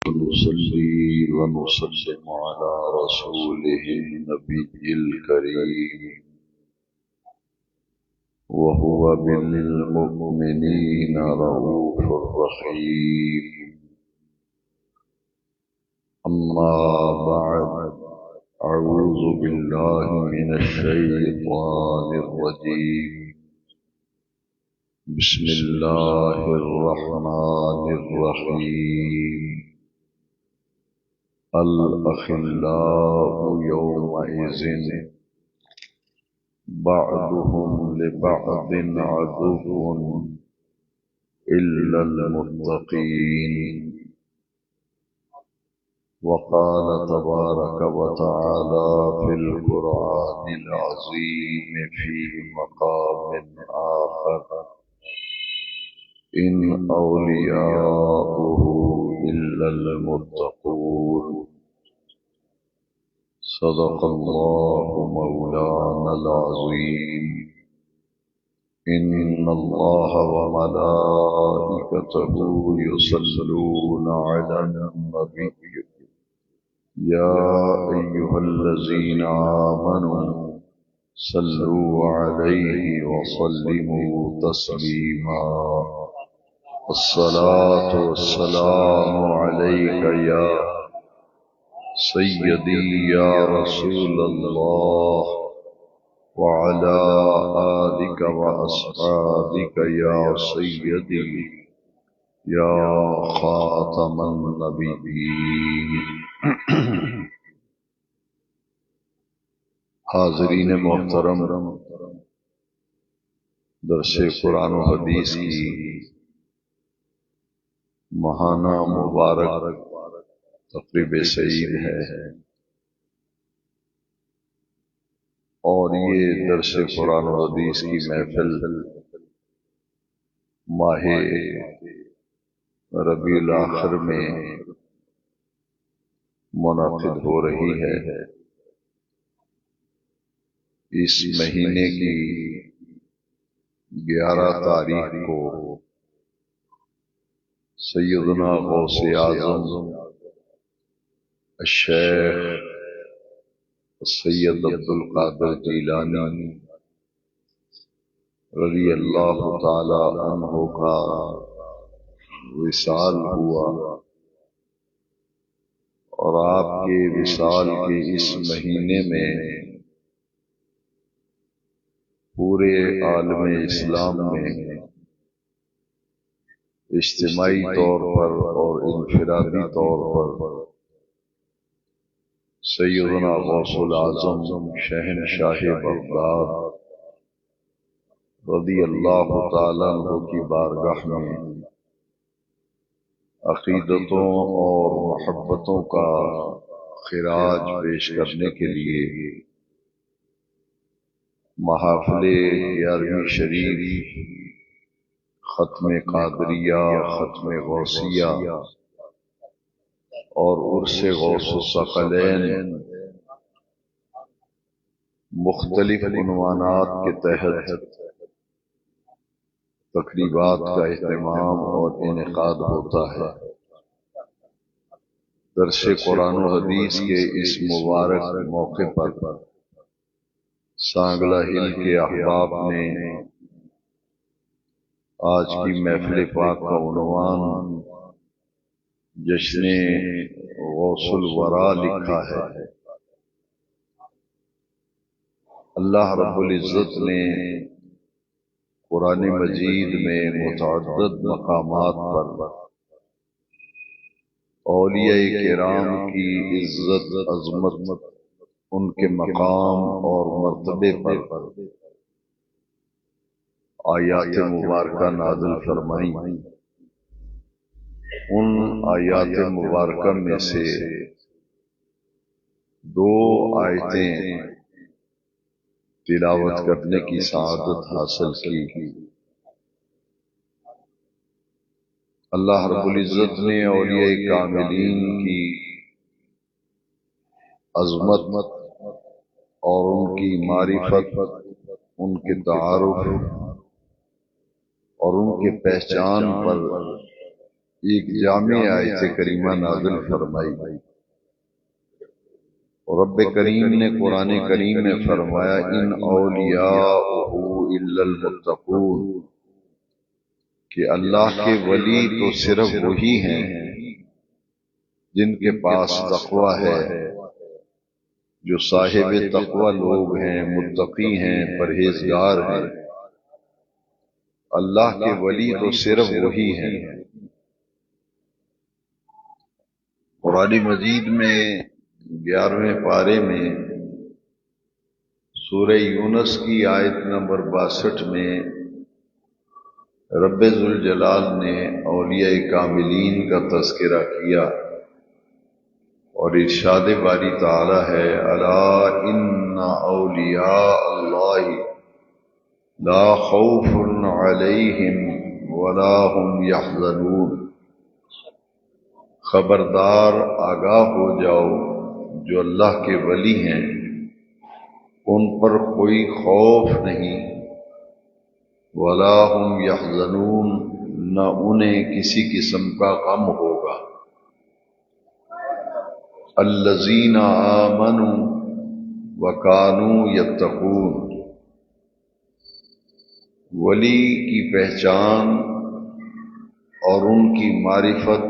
نصلي ونسلم على رسوله النبي الكريم وهو بالمؤمنين رؤوف رحيم. أما بعد، أعوذ بالله من الشيطان الرجيم. بسم الله الرحمن الرحيم. الأخلاء يومئذ بعضهم لبعض عدو إلا المتقين. وقال تبارك وتعالى في القرآن العظيم في مقام آخر: إن أولياؤه إلا المتقون. صدق الله مولانا العظيم. إن الله وملائكته يصلون على النبي يا أيها الذين آمنوا صلوا عليه وسلموا تسليما. الصلاة والسلام عليك يا سيدي يا رسول الله، وعلى آلك وأصحابك يا سيدي یا خاتم النبیین۔ حاضرین محترم، درس قرآن و حدیث کی ماہانہ مبارک تقریب سعید ہے، اور یہ درس قرآن و حدیث کی محفل ماہ ربیع الاخر میں منعقد ہو رہی ہے۔ اس مہینے کی 11 تاریخ کو سیدنا غوث اعظم الشیخ سید عبدالقادر جیلانی رضی اللہ تعالی عنہ کا وصال ہوا، اور آپ کے وصال کے اس مہینے میں پورے عالم اسلام میں اجتماعی طور پر اور انفرادی طور پر سیدنا غوث الاعظم شہنشاہ بغداد رضی اللہ تعالیٰ عنہ کی بارگاہ میں عقیدتوں اور محبتوں کا خراج پیش کرنے کے لیے محافل 11ویں شریف، ختم قادریہ، ختم غوثیہ اور عرس غوث الثقلین مختلف عنوانات کے تحت تقریبات کا اہتمام اور انعقاد ہوتا ہے۔ درس قرآن و حدیث کے اس مبارک موقع پر سانگلہ ہل کے احباب نے آج کی محفل پاک کا عنوان جشن غوث الورا لکھا ہے۔ اللہ رب العزت نے قرآن مجید میں متعدد مقامات پر اولیاء کرام کی عزت، عظمت، ان کے مقام اور مرتبے پر آیات مبارکہ نازل فرمائیں۔ ان آیات مبارکہ میں سے 2 آیتیں تلاوت کرنے کی سعادت حاصل کی۔ اللہ رب العزت نے اولیاء کاملین کی عظمت اور ان کی معرفت، ان کے تعارف اور ان کے پہچان پر ایک جامع آیت کریمہ نازل فرمائی، اور رب کریم نے قرآن کریم میں فرمایا ان اولیاءہ الا المتقون، کہ اللہ کے ولی تو صرف وہی ہیں جن کے پاس تقوی ہے، جو صاحب تقوی لوگ ہیں، متقی ہیں، پرہیزگار ہیں۔ اللہ کے ولی تو صرف وہی ہیں۔ قرآن مجید میں 11ویں پارے میں سورہ یونس کی آیت نمبر 62 میں رب ذوالجلال نے اولیاء کاملین کا تذکرہ کیا، اور ارشاد باری تعالی ہے الا ان اولیاء اللہ لا خوف علیہم ولا هم یحزنون، خبردار آگاہ ہو جاؤ، جو اللہ کے ولی ہیں ان پر کوئی خوف نہیں، ولا هم یحزنون، نہ انہیں کسی قسم کا غم ہوگا۔ الذین آمنوا وکانوا یتقون، ولی کی پہچان اور ان کی معرفت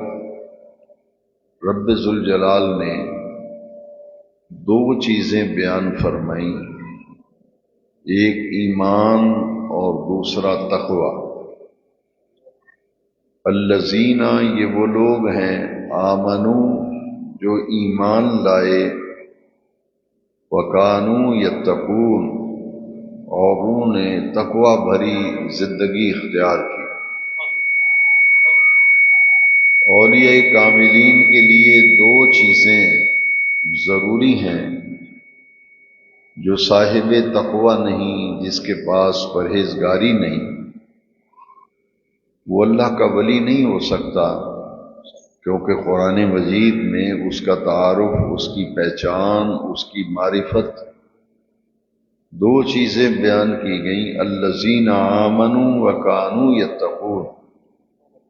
رب ذوالجلال نے دو چیزیں بیان فرمائیں، ایک ایمان اور دوسرا تقوی۔ الذین، یہ وہ لوگ ہیں، آمنو، جو ایمان لائے، وکانوا یتقون، اور انہوں نے تقوی بھری زندگی اختیار کی۔ اولیاء کاملین کے لیے دو چیزیں ضروری ہیں، جو صاحب تقوی نہیں، جس کے پاس پرہیزگاری نہیں، وہ اللہ کا ولی نہیں ہو سکتا، کیونکہ قرآن مجید میں اس کا تعارف، اس کی پہچان، اس کی معرفت دو چیزیں بیان کی گئیں، الذین آمنوا وکانوا یتقون،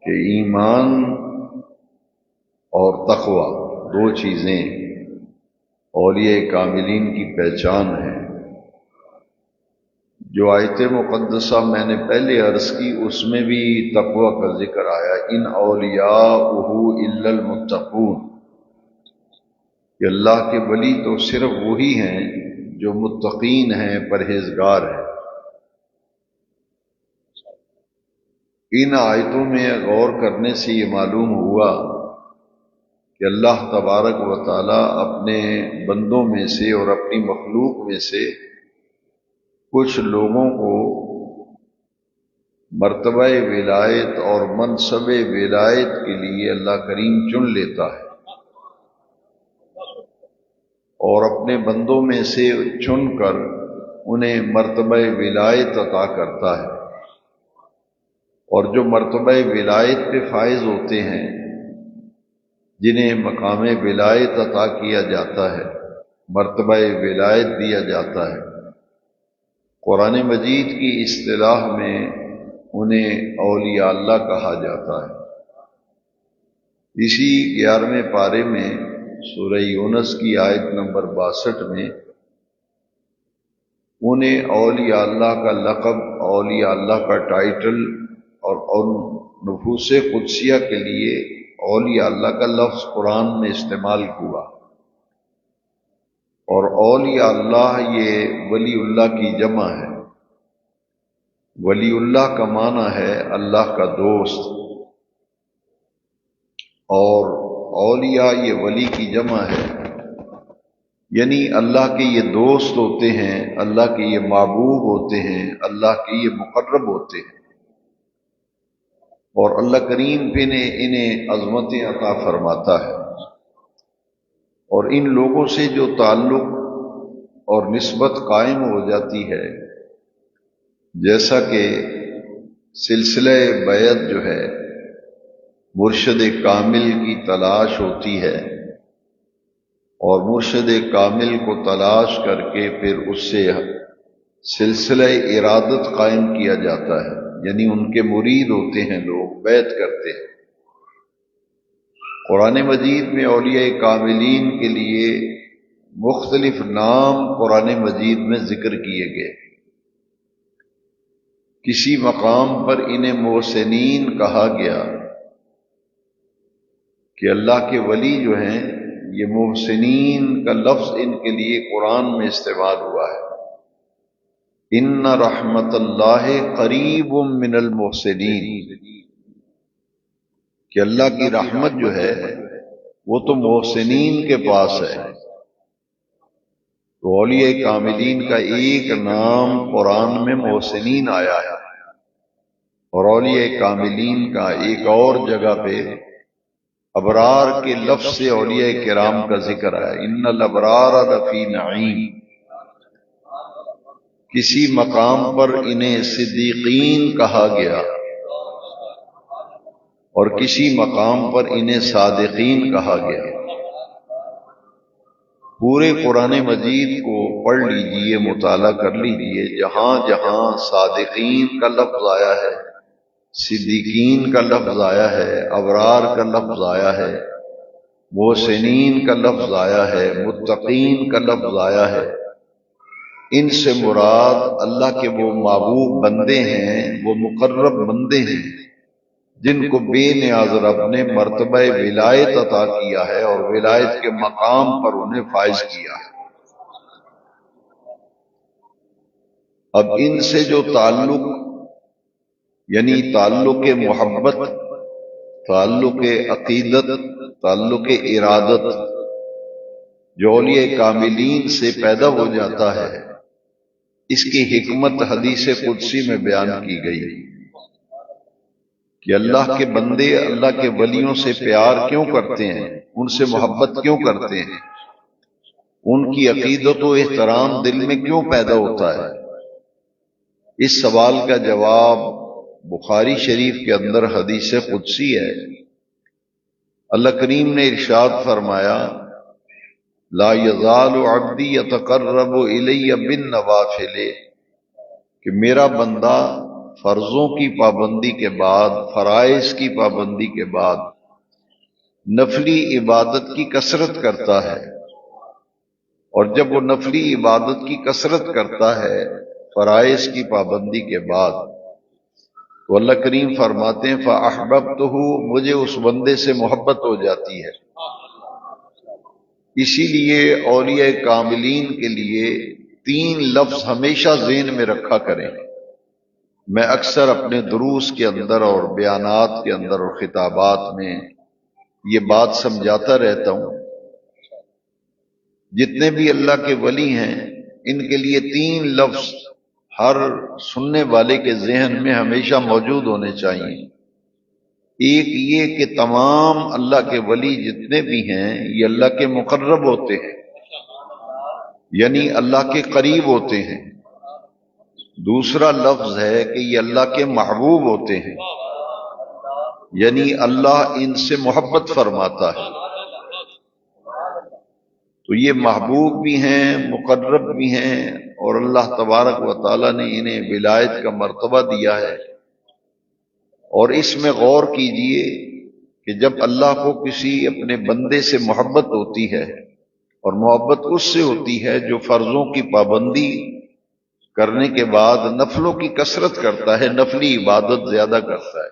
کہ ایمان اور تقوی دو چیزیں اولیاء کاملین کی پہچان ہے۔ جو آیت مقدسہ میں نے پہلے عرض کی اس میں بھی تقوی کا ذکر آیا، ان اولیاءہ الا المتقون، کہ اللہ کے ولی تو صرف وہی ہیں جو متقین ہیں، پرہیزگار ہیں۔ ان آیتوں میں غور کرنے سے یہ معلوم ہوا کہ اللہ تبارک و تعالی اپنے بندوں میں سے اور اپنی مخلوق میں سے کچھ لوگوں کو مرتبہ ولایت اور منصب ولایت کے لیے اللہ کریم چن لیتا ہے، اور اپنے بندوں میں سے چن کر انہیں مرتبہ ولایت عطا کرتا ہے، اور جو مرتبہ ولایت پہ فائز ہوتے ہیں، جنہیں مقام ولایت عطا کیا جاتا ہے، مرتبہ ولایت دیا جاتا ہے، قرآن مجید کی اصطلاح میں انہیں اولیاء اللہ کہا جاتا ہے۔ اسی 11ویں پارے میں سورہ یونس کی آیت نمبر 62 میں انہیں اولیاء اللہ کا لقب، اولیاء اللہ کا ٹائٹل اور نفوس قدسیہ کے لیے اولیاء اللہ کا لفظ قرآن میں استعمال ہوا، اور اولیاء اللہ یہ ولی اللہ کی جمع ہے۔ ولی اللہ کا معنی ہے اللہ کا دوست، اور اولیاء یہ ولی کی جمع ہے، یعنی اللہ کے یہ دوست ہوتے ہیں، اللہ کے یہ محبوب ہوتے ہیں، اللہ کے یہ مقرب ہوتے ہیں، اور اللہ کریم پہ انہیں عظمتیں عطا فرماتا ہے۔ اور ان لوگوں سے جو تعلق اور نسبت قائم ہو جاتی ہے، جیسا کہ سلسلہ بیعت جو ہے مرشد کامل کی تلاش ہوتی ہے، اور مرشد کامل کو تلاش کر کے پھر اس سے سلسلہ ارادت قائم کیا جاتا ہے، یعنی ان کے مرید ہوتے ہیں لوگ، بیعت کرتے ہیں۔ قرآن مجید میں اولیاء کاملین کے لیے مختلف نام قرآن مجید میں ذکر کیے گئے۔ کسی مقام پر انہیں محسنین کہا گیا کہ اللہ کے ولی جو ہیں، یہ محسنین کا لفظ ان کے لیے قرآن میں استعمال ہوا ہے۔ ان رحمت اللہ قریب من المحسنین، کہ اللہ کی رحمت جو ہے وہ تو محسنین کے پاس ہے۔ تو اولیاء کاملین کا ایک نام قرآن میں محسنین آیا ہے، اور اولیاء کاملین کا ایک اور جگہ پہ ابرار کے لفظ سے اولیاء کرام کا ذکر ہے، ان الابرار لفی نعیم۔ کسی مقام پر انہیں صدیقین کہا گیا اور کسی مقام پر انہیں صادقین کہا گیا۔ پورے قرآن مجید کو پڑھ لیجئے، مطالعہ کر لیجئے، جہاں جہاں صادقین کا لفظ آیا ہے، صدیقین کا لفظ آیا ہے، ابرار کا لفظ آیا ہے، محسنین کا لفظ آیا ہے، متقین کا لفظ آیا ہے، ان سے مراد اللہ کے وہ محبوب بندے ہیں، وہ مقرب بندے ہیں جن کو بے نیاز رب نے مرتبہ ولایت عطا کیا ہے اور ولایت کے مقام پر انہیں فائز کیا ہے۔ اب ان سے جو تعلق، یعنی تعلق محبت، تعلق عقیدت، تعلق ارادت جو اولیاء کاملین سے پیدا ہو جاتا ہے، اس کی حکمت حدیث قدسی میں بیان کی گئی کہ اللہ کے بندے اللہ کے ولیوں سے پیار کیوں کرتے ہیں، ان سے محبت کیوں کرتے ہیں، ان کی عقیدت و احترام دل میں کیوں پیدا ہوتا ہے۔ اس سوال کا جواب بخاری شریف کے اندر حدیث قدسی ہے۔ اللہ کریم نے ارشاد فرمایا، لا یزال عبدی یتقرب الی بالنوافل، کہ میرا بندہ فرضوں کی پابندی کے بعد، فرائض کی پابندی کے بعد نفلی عبادت کی کثرت کرتا ہے، اور جب وہ نفلی عبادت کی کثرت کرتا ہے فرائض کی پابندی کے بعد، تو اللہ کریم فرماتے ہیں فَأَحْبَبْتُهُ، مجھے اس بندے سے محبت ہو جاتی ہے۔ اسی لیے اولیاء کاملین کے لیے 3 لفظ ہمیشہ ذہن میں رکھا کریں۔ میں اکثر اپنے دروس کے اندر اور بیانات کے اندر اور خطابات میں یہ بات سمجھاتا رہتا ہوں، جتنے بھی اللہ کے ولی ہیں ان کے لیے 3 لفظ ہر سننے والے کے ذہن میں ہمیشہ موجود ہونے چاہیے۔ ایک یہ کہ تمام اللہ کے ولی جتنے بھی ہیں یہ اللہ کے مقرب ہوتے ہیں، یعنی اللہ کے قریب ہوتے ہیں۔ دوسرا لفظ ہے کہ یہ اللہ کے محبوب ہوتے ہیں، یعنی اللہ ان سے محبت فرماتا ہے۔ تو یہ محبوب بھی ہیں، مقرب بھی ہیں، اور اللہ تبارک و تعالیٰ نے انہیں ولایت کا مرتبہ دیا ہے۔ اور اس میں غور کیجئے کہ جب اللہ کو کسی اپنے بندے سے محبت ہوتی ہے، اور محبت اس سے ہوتی ہے جو فرضوں کی پابندی کرنے کے بعد نفلوں کی کثرت کرتا ہے، نفلی عبادت زیادہ کرتا ہے،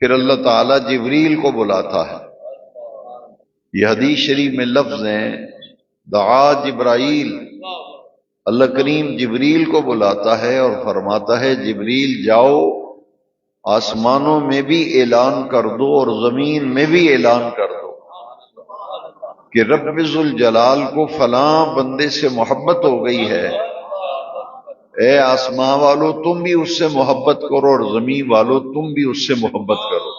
پھر اللہ تعالیٰ جبریل کو بلاتا ہے۔ یہ حدیث شریف میں لفظ ہیں، دعا جبرائیل، اللہ کریم جبریل کو بلاتا ہے اور فرماتا ہے جبریل جاؤ آسمانوں میں بھی اعلان کر دو اور زمین میں بھی اعلان کر دو کہ رب ذوالجلال کو فلاں بندے سے محبت ہو گئی ہے، اے آسمان والو تم بھی اس سے محبت کرو اور زمین والو تم بھی اس سے محبت کرو۔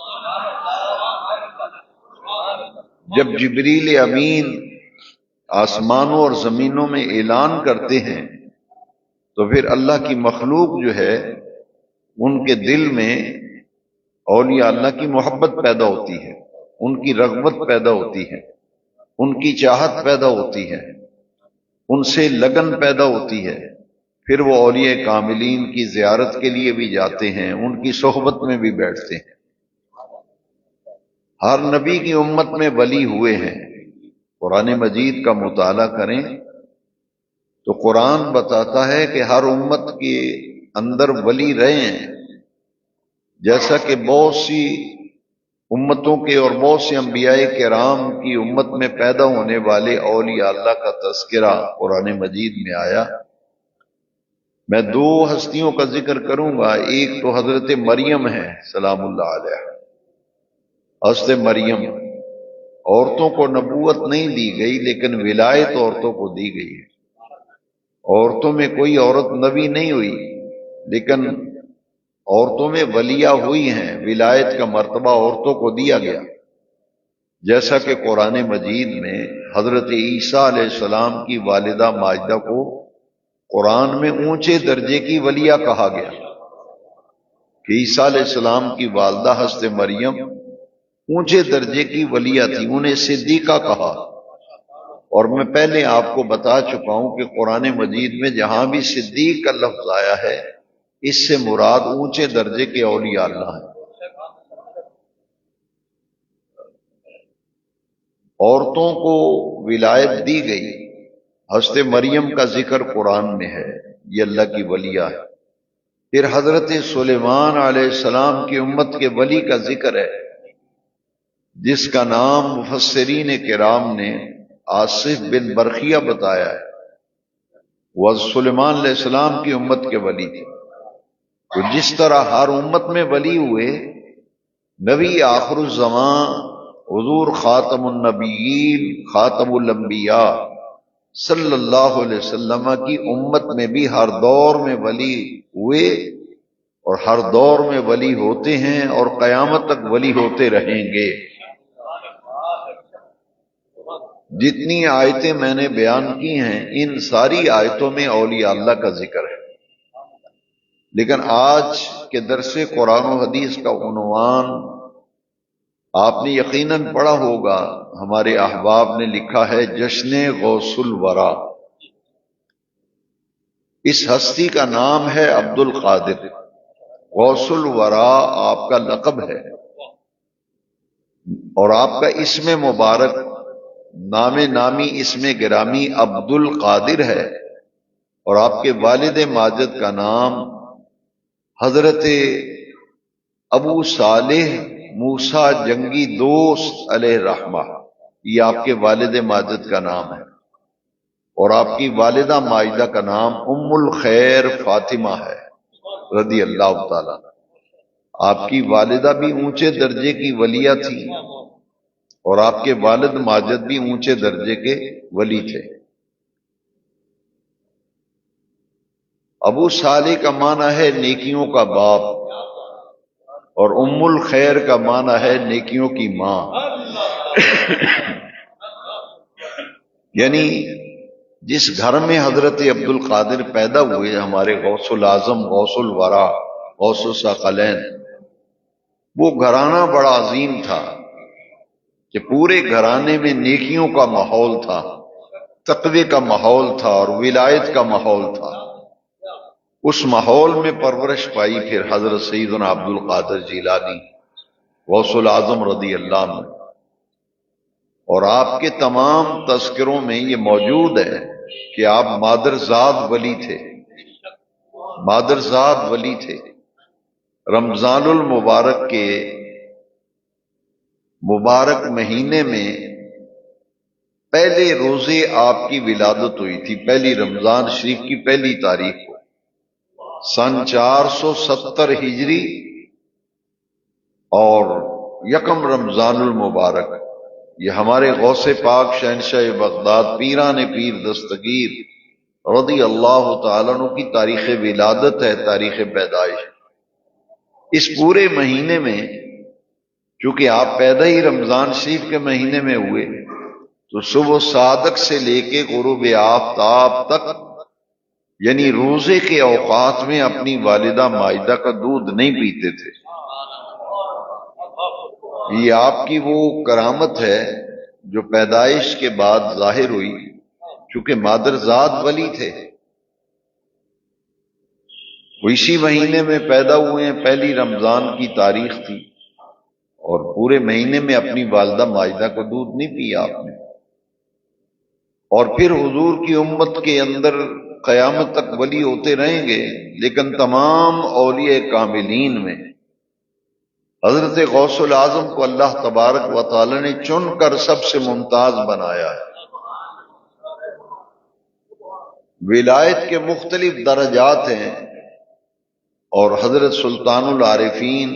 جب جبریل امین آسمانوں اور زمینوں میں اعلان کرتے ہیں تو پھر اللہ کی مخلوق جو ہے ان کے دل میں اولیاء اللہ کی محبت پیدا ہوتی ہے، ان کی رغبت پیدا ہوتی ہے، ان کی چاہت پیدا ہوتی ہے، ان سے لگن پیدا ہوتی ہے، پھر وہ اولیاء کاملین کی زیارت کے لیے بھی جاتے ہیں، ان کی صحبت میں بھی بیٹھتے ہیں۔ ہر نبی کی امت میں ولی ہوئے ہیں۔ قرآن مجید کا مطالعہ کریں تو قرآن بتاتا ہے کہ ہر امت کے اندر ولی رہے ہیں، جیسا کہ بہت سی امتوں کے اور بہت سے انبیاء کرام کی امت میں پیدا ہونے والے اولیاء اللہ کا تذکرہ قرآن مجید میں آیا۔ میں دو ہستیوں کا ذکر کروں گا، ایک تو حضرت مریم ہے سلام اللہ علیہ۔ حضرت مریم، عورتوں کو نبوت نہیں دی گئی لیکن ولایت عورتوں کو دی گئی ہے۔ عورتوں میں کوئی عورت نبی نہیں ہوئی لیکن عورتوں میں ولیہ ہوئی ہیں، ولایت کا مرتبہ عورتوں کو دیا گیا، جیسا کہ قرآن مجید میں حضرت عیسیٰ علیہ السلام کی والدہ ماجدہ کو قرآن میں اونچے درجے کی ولیہ کہا گیا کہ عیسیٰ علیہ السلام کی والدہ حضرت مریم اونچے درجے کی ولیہ تھی، انہیں صدیقہ کہا۔ اور میں پہلے آپ کو بتا چکا ہوں کہ قرآن مجید میں جہاں بھی صدیق کا لفظ آیا ہے اس سے مراد اونچے درجے کے اولیاء اللہ ہیں۔ عورتوں کو ولایت دی گئی، حضرت مریم کا ذکر قرآن میں ہے، یہ اللہ کی ولیہ ہے۔ پھر حضرت سلیمان علیہ السلام کی امت کے ولی کا ذکر ہے، جس کا نام مفسرین کرام نے آصف بن برخیہ بتایا ہے۔ وہ سلیمان علیہ السلام کی امت کے ولی تھے۔ تو جس طرح ہر امت میں ولی ہوئے، نبی آخر الزمان حضور خاتم النبیین خاتم الانبیاء صلی اللہ علیہ وسلم کی امت میں بھی ہر دور میں ولی ہوئے اور ہر دور میں ولی ہوتے ہیں اور قیامت تک ولی ہوتے رہیں گے۔ جتنی آیتیں میں نے بیان کی ہیں ان ساری آیتوں میں اولیاء اللہ کا ذکر ہے، لیکن آج کے درس قرآن و حدیث کا عنوان آپ نے یقیناً پڑھا ہوگا، ہمارے احباب نے لکھا ہے جشن غوث الورا۔ اس ہستی کا نام ہے عبد القادر، غوث الورا آپ کا لقب ہے، اور آپ کا اسم مبارک نام نامی اسم گرامی عبد القادر ہے، اور آپ کے والد ماجد کا نام حضرت ابو صالح موسیٰ جنگی دوست علیہ الرحمہ، یہ آپ کے والد ماجد کا نام ہے، اور آپ کی والدہ ماجدہ کا نام ام الخیر فاطمہ ہے رضی اللہ تعالیٰ۔ آپ کی والدہ بھی اونچے درجے کی ولیہ تھی اور آپ کے والد ماجد بھی اونچے درجے کے ولی تھے۔ ابو صالح کا معنی ہے نیکیوں کا باپ، اور ام الخیر کا معنی ہے نیکیوں کی ماں۔ یعنی جس گھر میں حضرت عبد القادر پیدا ہوئے، ہمارے غوث العظم غوث الورا غوث الثقلین، وہ گھرانہ بڑا عظیم تھا کہ پورے گھرانے میں نیکیوں کا ماحول تھا، تقوی کا ماحول تھا اور ولایت کا ماحول تھا۔ اس ماحول میں پرورش پائی پھر حضرت سیدنا عبد القادر جیلانی غوث العظم رضی اللہ عنہ، اور آپ کے تمام تذکروں میں یہ موجود ہے کہ آپ مادرزاد ولی تھے، مادرزاد ولی تھے۔ رمضان المبارک کے مبارک مہینے میں پہلے روزے آپ کی ولادت ہوئی تھی، پہلی رمضان شریف کی پہلی تاریخ کو، سن 470 ہجری، اور یکم رمضان المبارک یہ ہمارے غوث پاک شہنشاہ بغداد پیران پیر دستگیر رضی اللہ تعالیٰ عنہ کی تاریخ ولادت ہے، تاریخ پیدائش۔ اس پورے مہینے میں چونکہ آپ پیدا ہی رمضان شریف کے مہینے میں ہوئے، تو صبح صادق سے لے کے غروب آفتاب تک، یعنی روزے کے اوقات میں اپنی والدہ ماجدہ کا دودھ نہیں پیتے تھے۔ یہ آپ کی وہ کرامت ہے جو پیدائش کے بعد ظاہر ہوئی، چونکہ مادرزاد ولی تھے، وہ اسی مہینے میں پیدا ہوئے ہیں، پہلی رمضان کی تاریخ تھی۔ اور پورے مہینے میں اپنی والدہ ماجدہ کو دودھ نہیں پیا آپ نے، اور پھر حضور کی امت کے اندر قیامت تک ولی ہوتے رہیں گے، لیکن تمام اولیاء کاملین میں حضرت غوث العظم کو اللہ تبارک و تعالی نے چن کر سب سے ممتاز بنایا ہے۔ ولایت کے مختلف درجات ہیں، اور حضرت سلطان العارفین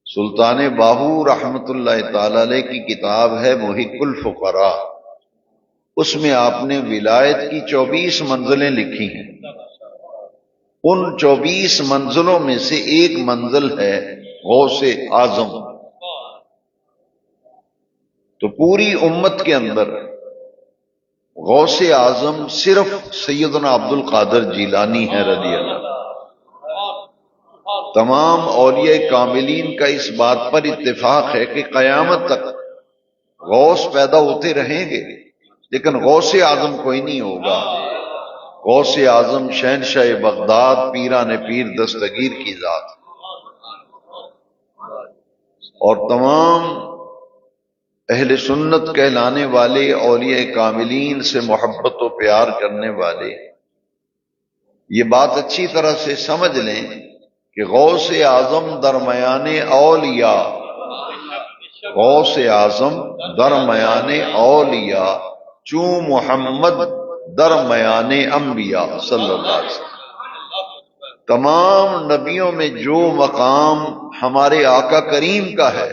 سلطان باہو رحمت اللہ تعالی علیہ کی کتاب ہے محق الفقراء، اس میں آپ نے ولایت کی 24 منزلیں لکھی ہیں۔ ان 24 منزلوں میں سے ایک منزل ہے غوث اعظم۔ تو پوری امت کے اندر غوث اعظم صرف سیدنا عبد القادر جیلانی ہے رضی اللہ۔ تمام اولیاء کاملین کا اس بات پر اتفاق ہے کہ قیامت تک غوث پیدا ہوتے رہیں گے، لیکن غوث اعظم کوئی نہیں ہوگا۔ غوث اعظم شہنشاہ بغداد پیران پیر دستگیر کی ذات، اور تمام اہل سنت کہلانے والے اولیاء کاملین سے محبت و پیار کرنے والے یہ بات اچھی طرح سے سمجھ لیں کہ غوث اعظم درمیان اولیاء، غوث اعظم درمیان اولیاء، چوں محمد درمیان انبیاء صلی اللہ علیہ وسلم۔ تمام نبیوں میں جو مقام ہمارے آقا کریم کا ہے،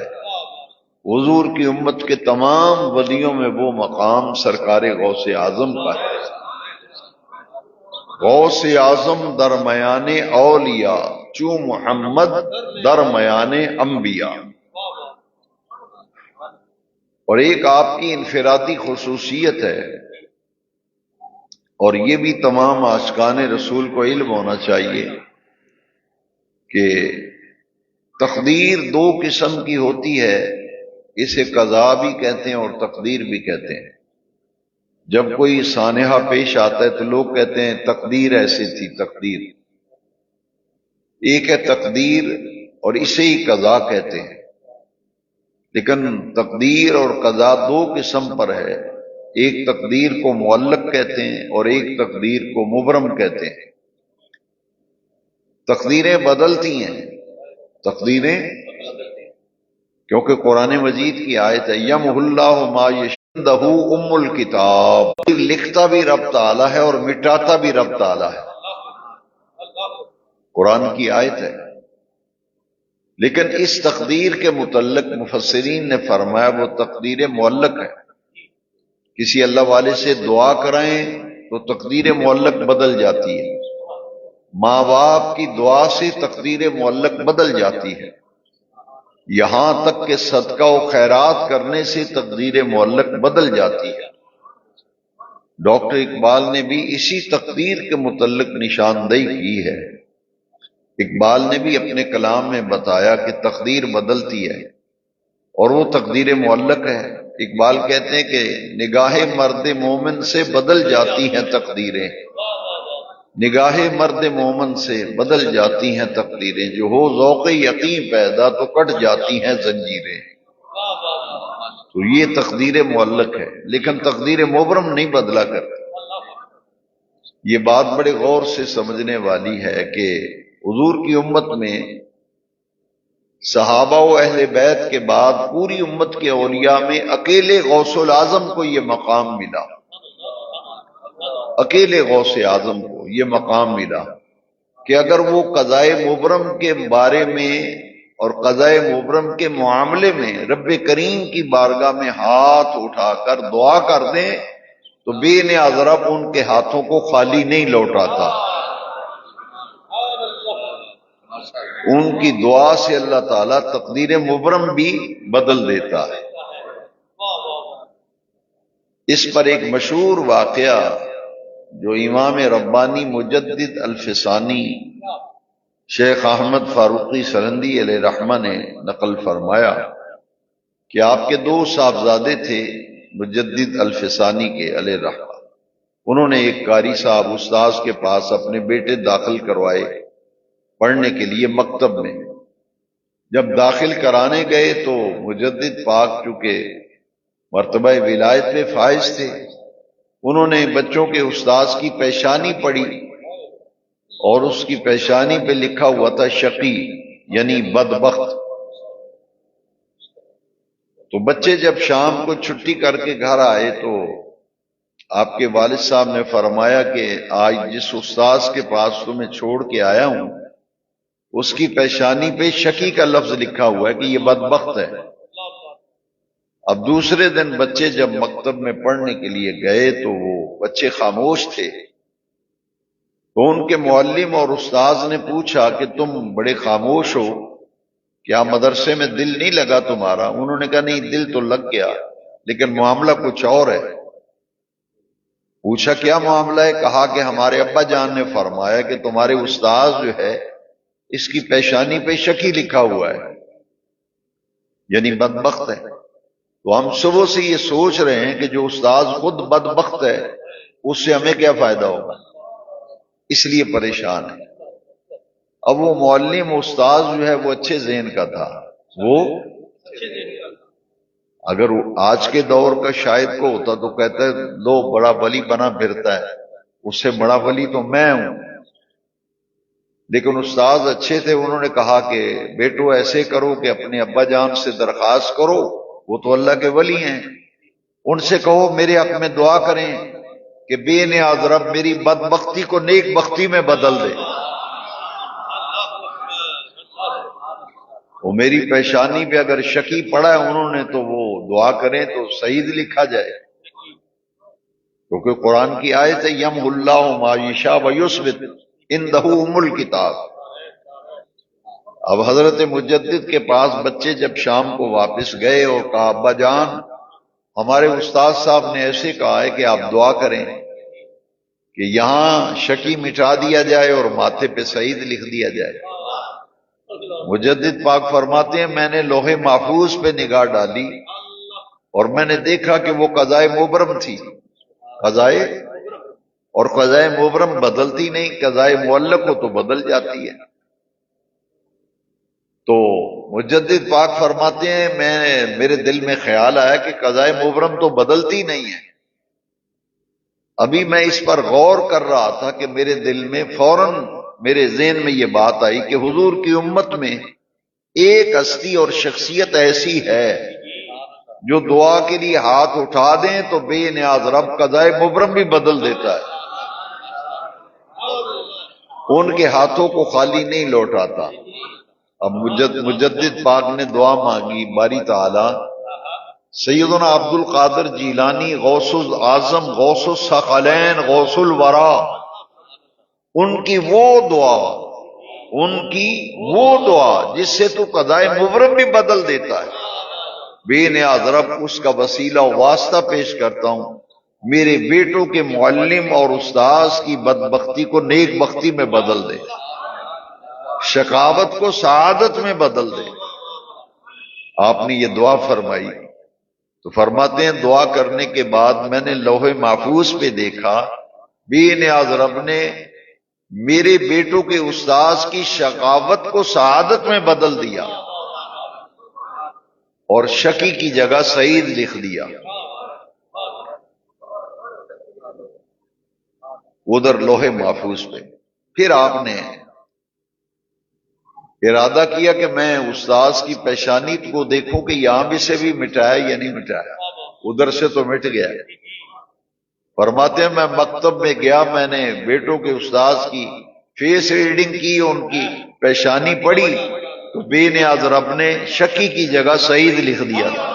حضور کی امت کے تمام ولیوں میں وہ مقام سرکار غوث اعظم کا ہے۔ غوث اعظم درمیان اولیاء، چوں محمد درمیان انبیاء۔ اور ایک آپ کی انفرادی خصوصیت ہے، اور یہ بھی تمام عاشقان رسول کو علم ہونا چاہیے کہ تقدیر دو قسم کی ہوتی ہے، اسے قضا بھی کہتے ہیں اور تقدیر بھی کہتے ہیں۔ جب کوئی سانحہ پیش آتا ہے تو لوگ کہتے ہیں تقدیر ایسی تھی، تقدیر ایک ہے تقدیر، اور اسے ہی قضا کہتے ہیں۔ لیکن تقدیر اور قضا دو قسم پر ہے، ایک تقدیر کو معلق کہتے ہیں اور ایک تقدیر کو مبرم کہتے ہیں۔ تقدیریں بدلتی ہیں، تقدیریں، کیونکہ قرآن مجید کی آیت ہے یمحو اللہ ما یشاء ام الکتاب، لکھتا بھی رب تعالی ہے اور مٹاتا بھی رب تعالی ہے، قرآن کی آیت ہے۔ لیکن اس تقدیر کے متعلق مفسرین نے فرمایا وہ تقدیر معلق ہے۔ کسی اللہ والے سے دعا کرائیں تو تقدیر معلق بدل جاتی ہے، ماں باپ کی دعا سے تقدیر معلق بدل جاتی ہے، یہاں تک کہ صدقہ و خیرات کرنے سے تقدیر معلق بدل جاتی ہے۔ ڈاکٹر اقبال نے بھی اسی تقدیر کے متعلق نشاندہی کی ہے۔ اقبال نے بھی اپنے کلام میں بتایا کہ تقدیر بدلتی ہے اور وہ تقدیر معلق ہے۔ اقبال کہتے ہیں کہ نگاہ مرد مومن سے بدل جاتی ہیں تقدیریں، نگاہ مرد مومن سے بدل جاتی ہیں تقدیریں، جو ہو ذوق یقین پیدا تو کٹ جاتی ہیں زنجیریں۔ تو یہ تقدیر معلق ہے، لیکن تقدیر مبرم نہیں بدلا کرتی۔ یہ بات بڑے غور سے سمجھنے والی ہے کہ حضور کی امت میں صحابہ و اہل بیت کے بعد پوری امت کے اولیاء میں اکیلے غوث العظم کو یہ مقام ملا، اکیلے غوث اعظم کو یہ مقام ملا کہ اگر وہ قضائے مبرم کے بارے میں اور قضائے مبرم کے معاملے میں رب کریم کی بارگاہ میں ہاتھ اٹھا کر دعا کر دیں تو بے نیاز رب ان کے ہاتھوں کو خالی نہیں لوٹاتا۔ ان کی دعا سے اللہ تعالیٰ تقدیر مبرم بھی بدل دیتا ہے۔ اس پر ایک مشہور واقعہ جو امام ربانی مجدد الفسانی شیخ احمد فاروقی سرندی علیہ رحمہ نے نقل فرمایا کہ آپ کے دو صاحبزادے تھے مجدد الفسانی کے علیہ رحمہ۔ انہوں نے ایک قاری صاحب استاذ کے پاس اپنے بیٹے داخل کروائے پڑھنے کے لیے مکتب میں۔ جب داخل کرانے گئے تو مجدد پاک چونکہ مرتبہ ولایت پہ فائز تھے، انہوں نے بچوں کے استاذ کی پیشانی پڑھی اور اس کی پیشانی پہ لکھا ہوا تھا شقی، یعنی بدبخت۔ تو بچے جب شام کو چھٹی کر کے گھر آئے تو آپ کے والد صاحب نے فرمایا کہ آج جس استاذ کے پاس تمہیں چھوڑ کے آیا ہوں اس کی پیشانی پہ شقی کا لفظ لکھا ہوا ہے کہ یہ بدبخت ہے۔ اب دوسرے دن بچے جب مکتب میں پڑھنے کے لیے گئے تو وہ بچے خاموش تھے، تو ان کے معلم اور استاذ نے پوچھا کہ تم بڑے خاموش ہو، کیا مدرسے میں دل نہیں لگا تمہارا؟ انہوں نے کہا نہیں، دل تو لگ گیا لیکن معاملہ کچھ اور ہے۔ پوچھا کیا معاملہ ہے؟ کہا کہ ہمارے ابا جان نے فرمایا کہ تمہارے استاذ جو ہے اس کی پیشانی پہ شقی لکھا ہوا ہے، یعنی بدبخت ہے۔ تو ہم صبح سے یہ سوچ رہے ہیں کہ جو استاذ خود بدبخت ہے اس سے ہمیں کیا فائدہ ہوگا، اس لیے پریشان ہے۔ اب وہ معلم استاذ جو ہے وہ اچھے ذہن کا تھا، وہ اگر آج کے دور کا شاید کو ہوتا تو کہتا ہے لو بڑا ولی بنا پھرتا ہے، اس سے بڑا ولی تو میں ہوں۔ لیکن استاذ اچھے تھے، انہوں نے کہا کہ بیٹو ایسے کرو کہ اپنے ابا جان سے درخواست کرو، وہ تو اللہ کے ولی ہیں، ان سے کہو میرے حق میں دعا کریں کہ بے نیاز رب میری بدبختی کو نیک بختی میں بدل دے، وہ میری پیشانی پہ اگر شقی پڑا ہے انہوں نے تو وہ دعا کریں تو سعید لکھا جائے، کیونکہ قرآن کی آیت ہے یم اللہ ما یشاء ویثبت عندہ ام الکتاب۔ اب حضرت مجدد کے پاس بچے جب شام کو واپس گئے اور کہا ابا جان ہمارے استاد صاحب نے ایسے کہا ہے کہ آپ دعا کریں کہ یہاں شقی مٹا دیا جائے اور ماتھے پہ سعید لکھ دیا جائے۔ مجدد پاک فرماتے ہیں میں نے لوح محفوظ پہ نگاہ ڈالی اور میں نے دیکھا کہ وہ قضائے مبرم تھی، قضائے، اور قضائے مبرم بدلتی نہیں، قضائے معلق ہو تو بدل جاتی ہے۔ تو مجدد پاک فرماتے ہیں میرے دل میں خیال آیا کہ قضائے مبرم تو بدلتی نہیں ہے۔ ابھی میں اس پر غور کر رہا تھا کہ میرے دل میں فوراً میرے ذہن میں یہ بات آئی کہ حضور کی امت میں ایک ہستی اور شخصیت ایسی ہے جو دعا کے لیے ہاتھ اٹھا دیں تو بے نیاز رب قضائے مبرم بھی بدل دیتا ہے، ان کے ہاتھوں کو خالی نہیں لوٹاتا۔ اب مجدد پاک نے دعا مانگی، باری تعالی سیدنا عبد القادر جیلانی غوث الاعظم غوث الثقلین غوث الورا، ان کی وہ دعا جس سے تو قضائے مبرم بھی بدل دیتا ہے، بے نیاز رب اس کا وسیلہ و واسطہ پیش کرتا ہوں میرے بیٹوں کے معلم اور استاذ کی بدبختی کو نیک بختی میں بدل دے، شقاوت کو سعادت میں بدل دے۔ آپ نے یہ دعا فرمائی تو فرماتے ہیں دعا کرنے کے بعد میں نے لوح محفوظ پہ دیکھا بے نیاز رب نے میرے بیٹوں کے استاذ کی شقاوت کو سعادت میں بدل دیا اور شقی کی جگہ سعید لکھ دیا۔ ادھر لوح محفوظ پہ پھر آپ نے ارادہ کیا کہ میں استاذ کی پیشانی کو دیکھوں کہ یہاں بھی سے بھی مٹایا یا نہیں مٹایا، ادھر سے تو مٹ گیا۔ فرماتے ہیں میں مکتب میں گیا، میں نے بیٹوں کے استاذ کی فیس ریڈنگ کی، ان کی پیشانی پڑھی تو بے نیاز رب نے شقی کی جگہ سعید لکھ دیا تھا۔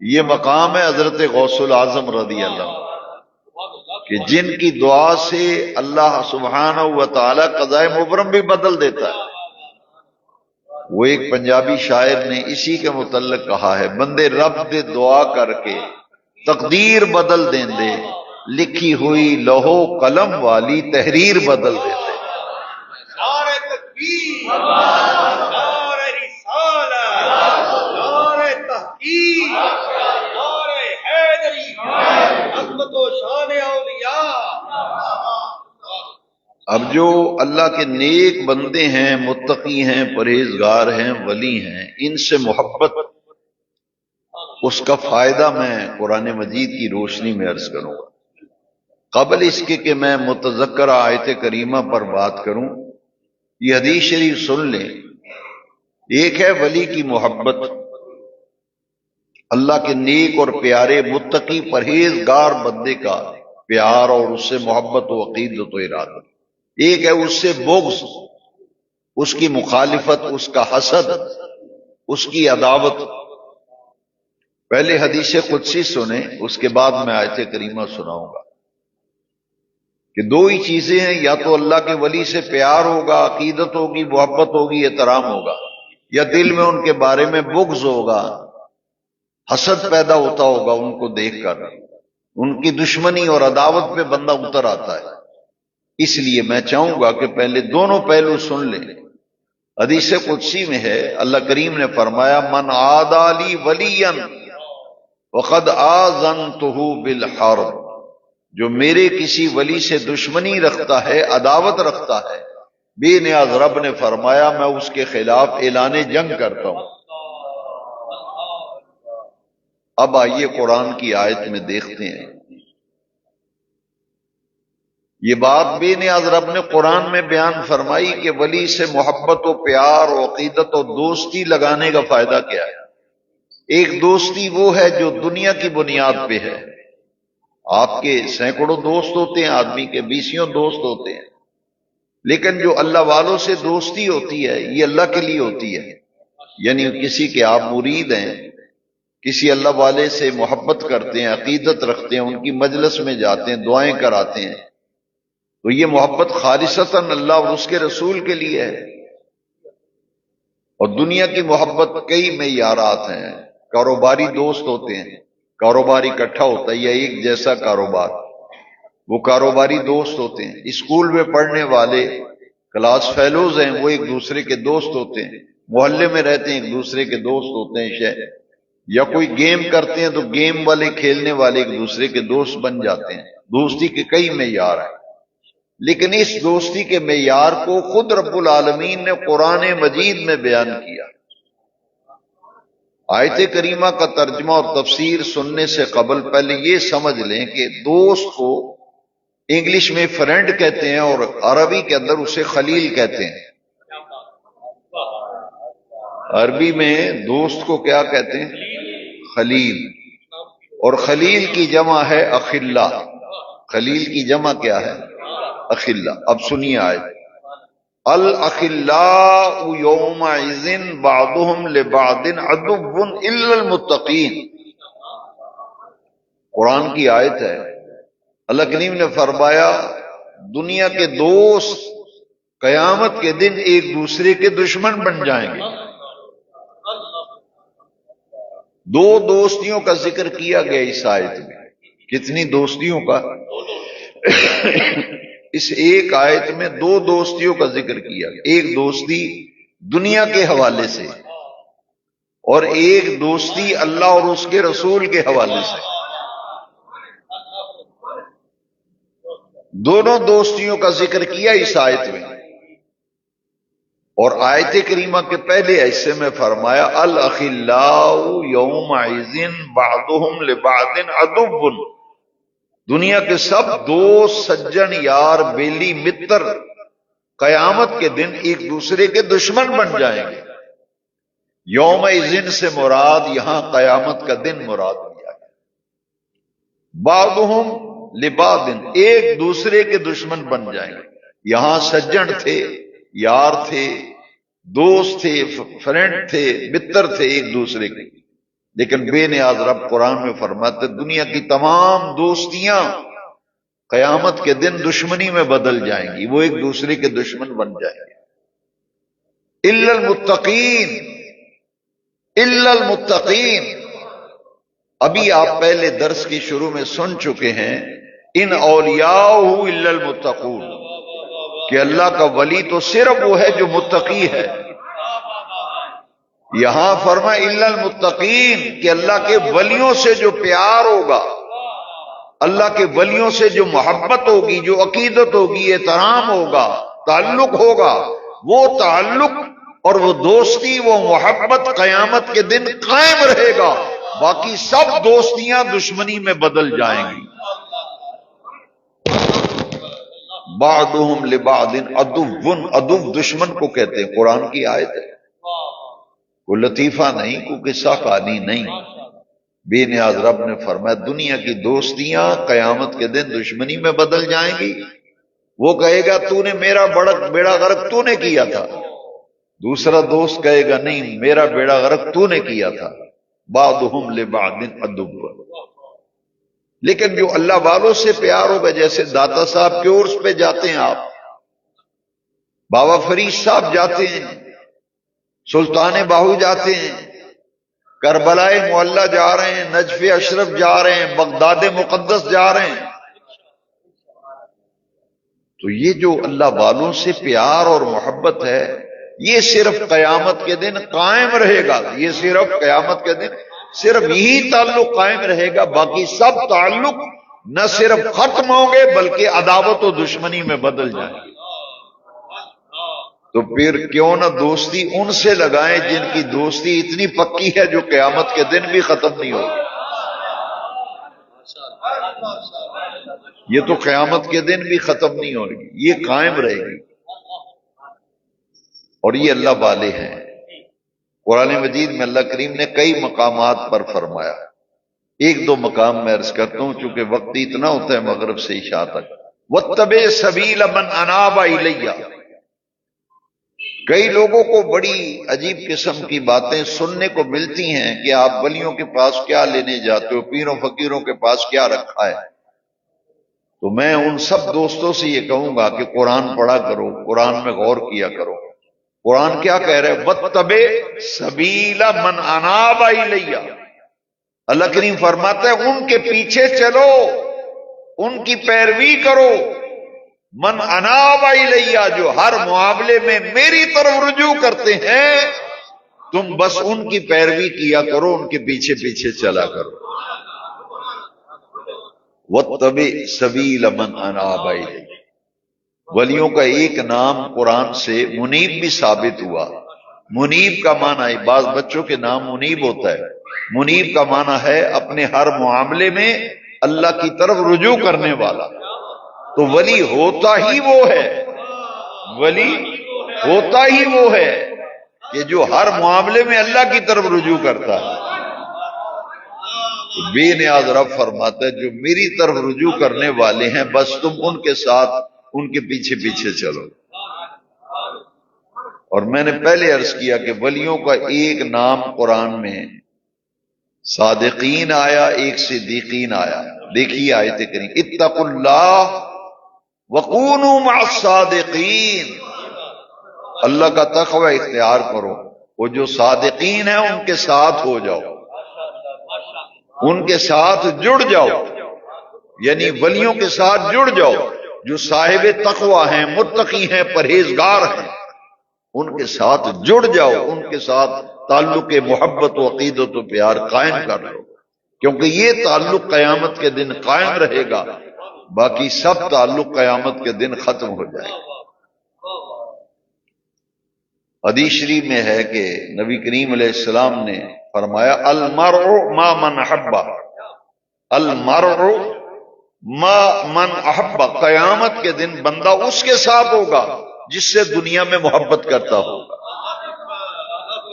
یہ مقام ہے حضرت غوث الاعظم رضی اللہ عنہ کہ جن کی دعا سے اللہ سبحانہ و تعالی قضائے مبرم بھی بدل دیتا ہے۔ وہ ایک پنجابی شاعر نے اسی کے متعلق کہا ہے بندے رب دے دعا کر کے تقدیر بدل دیں دے، لکھی ہوئی لوہو قلم والی تحریر بدل دیں دے۔ نعرہ تکبیر، نعرہ رسالت، نعرہ تحقیق، نعرہ حیدری، عظمت و شان اولیاء۔ اب جو اللہ کے نیک بندے ہیں، متقی ہیں، پرہیزگار ہیں، ولی ہیں، ان سے محبت، اس کا فائدہ میں قرآن مجید کی روشنی میں عرض کروں گا۔ قبل اس کے کہ میں متذکرہ آیت کریمہ پر بات کروں، یہ حدیث شریف سن لیں۔ ایک ہے ولی کی محبت، اللہ کے نیک اور پیارے متقی پرہیزگار بندے کا پیار اور اس سے محبت و عقیدت و ارادہ۔ ایک ہے اس سے بغض، اس کی مخالفت، اس کا حسد، اس کی عداوت۔ پہلے حدیث قدسی سنیں، اس کے بعد میں آیت کریمہ سناؤں گا کہ دو ہی چیزیں ہیں، یا تو اللہ کے ولی سے پیار ہوگا، عقیدت ہوگی، محبت ہوگی، احترام ہوگا، یا دل میں ان کے بارے میں بغض ہوگا، حسد پیدا ہوتا ہوگا ان کو دیکھ کر، ان کی دشمنی اور عداوت پہ بندہ اتر آتا ہے۔ اس لیے میں چاہوں گا کہ پہلے دونوں پہلو سن لیں۔ حدیث قدسی میں ہے، اللہ کریم نے فرمایا من عادی لی ولیا وقد آذنتہ بالحرب، جو میرے کسی ولی سے دشمنی رکھتا ہے، عداوت رکھتا ہے، بے نیاز رب نے فرمایا میں اس کے خلاف اعلان جنگ کرتا ہوں۔ اب آئیے قرآن کی آیت میں دیکھتے ہیں، یہ بات بے نیاز رب نے قرآن میں بیان فرمائی کہ ولی سے محبت و پیار و عقیدت و دوستی لگانے کا فائدہ کیا ہے۔ ایک دوستی وہ ہے جو دنیا کی بنیاد پہ ہے۔ آپ کے سینکڑوں دوست ہوتے ہیں، آدمی کے بیسیوں دوست ہوتے ہیں، لیکن جو اللہ والوں سے دوستی ہوتی ہے یہ اللہ کے لیے ہوتی ہے۔ یعنی کسی کے آپ مرید ہیں، کسی اللہ والے سے محبت کرتے ہیں، عقیدت رکھتے ہیں، ان کی مجلس میں جاتے ہیں، دعائیں کراتے ہیں، تو یہ محبت خالصتاً اللہ اور اس کے رسول کے لیے ہے۔ اور دنیا کی محبت کئی معیارات ہیں۔ کاروباری دوست ہوتے ہیں، کاروبار اکٹھا ہوتا ہے یا ایک جیسا کاروبار، وہ کاروباری دوست ہوتے ہیں۔ اسکول میں پڑھنے والے کلاس فیلوز ہیں، وہ ایک دوسرے کے دوست ہوتے ہیں۔ محلے میں رہتے ہیں، ایک دوسرے کے دوست ہوتے ہیں۔ یا کوئی گیم کرتے ہیں تو گیم والے، کھیلنے والے ایک دوسرے کے دوست بن جاتے ہیں۔ دوستی کے کئی معیار ہیں، لیکن اس دوستی کے معیار کو خود رب العالمین نے قرآن مجید میں بیان کیا۔ آیت کریمہ کا ترجمہ اور تفسیر سننے سے قبل پہلے یہ سمجھ لیں کہ دوست کو انگلش میں فرینڈ کہتے ہیں اور عربی کے اندر اسے خلیل کہتے ہیں۔ عربی میں دوست کو کیا کہتے ہیں؟ خلیل۔ اور خلیل کی جمع ہے اخلا۔ خلیل کی جمع کیا ہے؟ اخلا۔ اب سنیے آیت، الاخلاء یومئذ بعضهم لبعض عدو الا المتقین۔ قرآن کی آیت ہے، اللہ کریم نے فرمایا دنیا کے دوست قیامت کے دن ایک دوسرے کے دشمن بن جائیں گے۔ دو دوستیوں کا ذکر کیا گیا اس آیت میں۔ کتنی دوستیوں کا؟ اس ایک آیت میں دو دوستیوں کا ذکر کیا گیا۔ ایک دوستی دنیا کے حوالے سے اور ایک دوستی اللہ اور اس کے رسول کے حوالے سے۔ دونوں دوستیوں کا ذکر کیا اس آیت میں۔ اور آیت کریمہ کے پہلے حصے میں فرمایا الاخلاء یومئذ بعضهم لبعض عدو۔ دنیا کے سب دوست، سجن، یار، بیلی، متر قیامت کے دن ایک دوسرے کے دشمن بن جائیں گے۔ یومئذ سے مراد یہاں قیامت کا دن مراد لیا گیا۔ بعضهم لبعض، ایک دوسرے کے دشمن بن جائیں گے۔ یہاں سجن تھے، یار تھے، دوست تھے، فرینڈ تھے، متر تھے ایک دوسرے کے، لیکن بے نیاز رب قرآن میں فرماتے دنیا کی تمام دوستیاں قیامت کے دن دشمنی میں بدل جائیں گی، وہ ایک دوسرے کے دشمن بن جائیں گے۔ الا المتقین، الا المتقین۔ ابھی آپ پہلے درس کی شروع میں سن چکے ہیں ان اولیاءہ الا المتقون، کہ اللہ کا ولی تو صرف وہ ہے جو متقی ہے۔ یہاں فرمایا الا المتقین، کہ اللہ کے ولیوں سے جو پیار ہوگا، اللہ کے ولیوں سے جو محبت ہوگی، جو عقیدت ہوگی، احترام ہوگا، تعلق ہوگا، وہ تعلق اور وہ دوستی، وہ محبت قیامت کے دن قائم رہے گا، باقی سب دوستیاں دشمنی میں بدل جائیں گی۔ بعضهم لبعض عدو، عدو دشمن کو کہتے ہیں، قرآن کی آیت ہے، کوئی لطیفہ نہیں، کوئی قصہ کہانی نہیں۔ بے نیاز رب نے فرمایا دنیا کی دوستیاں قیامت کے دن دشمنی میں بدل جائیں گی۔ وہ کہے گا تو نے میرا بیڑا غرق تو نے کیا تھا، دوسرا دوست کہے گا نہیں میرا بیڑا غرق تو نے کیا تھا۔ بعضهم لبعض عدو۔ لیکن جو اللہ والوں سے پیار ہوگا، جیسے داتا صاحب کے عرس پہ جاتے ہیں آپ، بابا فرید صاحب جاتے ہیں، سلطان باہو جاتے ہیں، کربلائے معلی جا رہے ہیں، نجف اشرف جا رہے ہیں، بغداد مقدس جا رہے ہیں، تو یہ جو اللہ والوں سے پیار اور محبت ہے یہ صرف قیامت کے دن قائم رہے گا۔ یہ صرف قیامت کے دن صرف یہی تعلق قائم رہے گا، باقی سب تعلق نہ صرف ختم ہوں گے بلکہ عداوت و دشمنی میں بدل جائیں گے۔ تو پھر کیوں نہ دوستی ان سے لگائیں جن کی دوستی اتنی پکی ہے جو قیامت کے دن بھی ختم نہیں ہوگی۔ یہ تو قیامت کے دن بھی ختم نہیں ہوگی، یہ قائم رہے گی، اور یہ اللہ والے ہیں۔ قرآن مجید میں اللہ کریم نے کئی مقامات پر فرمایا، ایک دو مقام میں عرض کرتا ہوں چونکہ وقت اتنا ہوتا ہے مغرب سے عشاء تک۔ وَاتَّبِعْ سَبِيلَ مَنْ أَنَابَ إِلَيَّ۔ کئی لوگوں کو بڑی عجیب قسم کی باتیں سننے کو ملتی ہیں کہ آپ ولیوں کے پاس کیا لینے جاتے ہو، پیروں فقیروں کے پاس کیا رکھا ہے۔ تو میں ان سب دوستوں سے یہ کہوں گا کہ قرآن پڑھا کرو، قرآن میں غور کیا کرو۔ قرآن کیا کہہ رہے ہیں؟ وَاتَّبِعْ سَبِيلَ مَنْ أَنَابَ إِلَيَّ۔ اللہ کریم فرماتا ہے ان کے پیچھے چلو، ان کی پیروی کرو۔ من اناب الیہ، جو ہر معاملے میں میری طرف رجوع کرتے ہیں، تم بس ان کی پیروی کیا کرو، ان کے پیچھے پیچھے چلا کرو۔ واتبع سبیل من اناب الیہ۔ ولیوں کا ایک نام قرآن سے منیب بھی ثابت ہوا۔ منیب کا معنی ہے، بعض بچوں کے نام منیب ہوتا ہے، منیب کا معنی ہے اپنے ہر معاملے میں اللہ کی طرف رجوع کرنے والا۔ تو ولی ہوتا ہی وہ ہے، ولی ہوتا ہی وہ ہے کہ جو ہر معاملے میں اللہ کی طرف رجوع کرتا ہے۔ بے نیاز رب فرماتا ہے جو میری طرف رجوع کرنے والے ہیں بس تم ان کے ساتھ ان کے پیچھے پیچھے چلو۔ اور میں نے پہلے عرض کیا کہ ولیوں کا ایک نام قرآن میں صادقین آیا، ایک صدیقین آیا۔ دیکھیے آیت کریم، اتقوا اللہ وَقُونُوا مَعَ الصَّادِقِينَ۔ اللہ کا تقوی اختیار کرو، وہ جو صادقین ہیں ان کے ساتھ ہو جاؤ، ان کے ساتھ جڑ جاؤ، یعنی ولیوں کے ساتھ جڑ جاؤ جو صاحب تقوی ہیں، متقی ہیں، پرہیزگار ہیں، ان کے ساتھ جڑ جاؤ، ان کے ساتھ تعلق محبت و عقیدت و پیار قائم کر لو، کیونکہ یہ تعلق قیامت کے دن قائم رہے گا، باقی سب تعلق قیامت کے دن ختم ہو جائے گا۔ حدیث شریف میں ہے کہ نبی کریم علیہ السلام نے فرمایا المرء ما من احب، المرء ما من احب، قیامت کے دن بندہ اس کے ساتھ ہوگا جس سے دنیا میں محبت کرتا ہوگا۔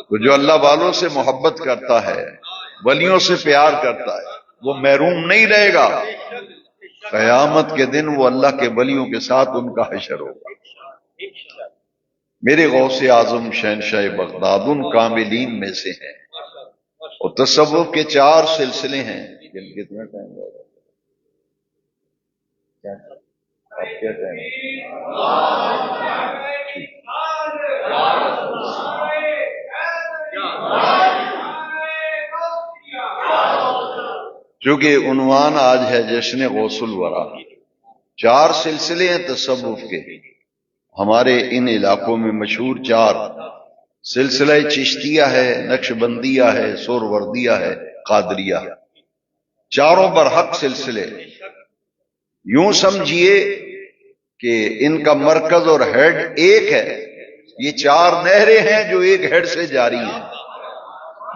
تو جو اللہ والوں سے محبت کرتا ہے، ولیوں سے پیار کرتا ہے، وہ محروم نہیں رہے گا، قیامت کے دن وہ اللہ کے ولیوں کے ساتھ ان کا حشر ہوگا۔ میرے غوث اعظم شہنشاہ بغداد ان کاملین میں سے ہیں، اور تصوف کے 4 سلسلے ہیں۔ کتنا ٹائم ہو رہا ہے؟ آپ کیا ٹائم چونکہ عنوان آج ہے جشن غوث الورا، 4 سلسلے ہیں تصوف کے ہمارے ان علاقوں میں مشہور 4 سلسلہ چشتیہ ہے، نقشبندیہ ہے، سوروردیہ ہے، قادریہ ہے، چاروں برحق سلسلے۔ یوں سمجھیے کہ ان کا مرکز اور ہیڈ ایک ہے. یہ 4 نہریں ہیں جو ایک ہیڈ سے جاری ہیں.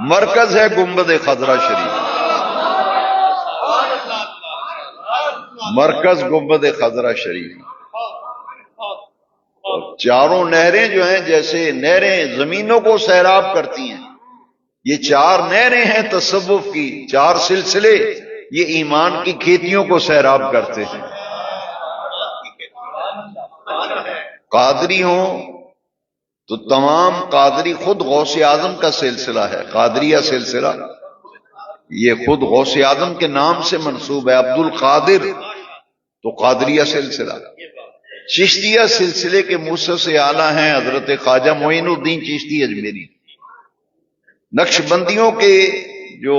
مرکز ہے گنبد خضرا شریف. مرکز گنبد خضرا شریف. اور 4 نہریں جو ہیں جیسے نہریں زمینوں کو سیراب کرتی ہیں، یہ 4 نہریں ہیں تصوف کی. 4 سلسلے یہ ایمان کی کھیتیوں کو سیراب کرتے ہیں. قادری ہوں تو تمام قادری خود غوث اعظم کا سلسلہ ہے. قادریہ سلسلہ یہ خود غوث اعظم کے نام سے منسوب ہے. عبد القادر تو قادریہ سلسلہ. چشتیہ سلسلے کے مؤسس اعلیٰ ہیں حضرت خواجہ معین الدین چشتی اجمیری. نقشبندیوں کے جو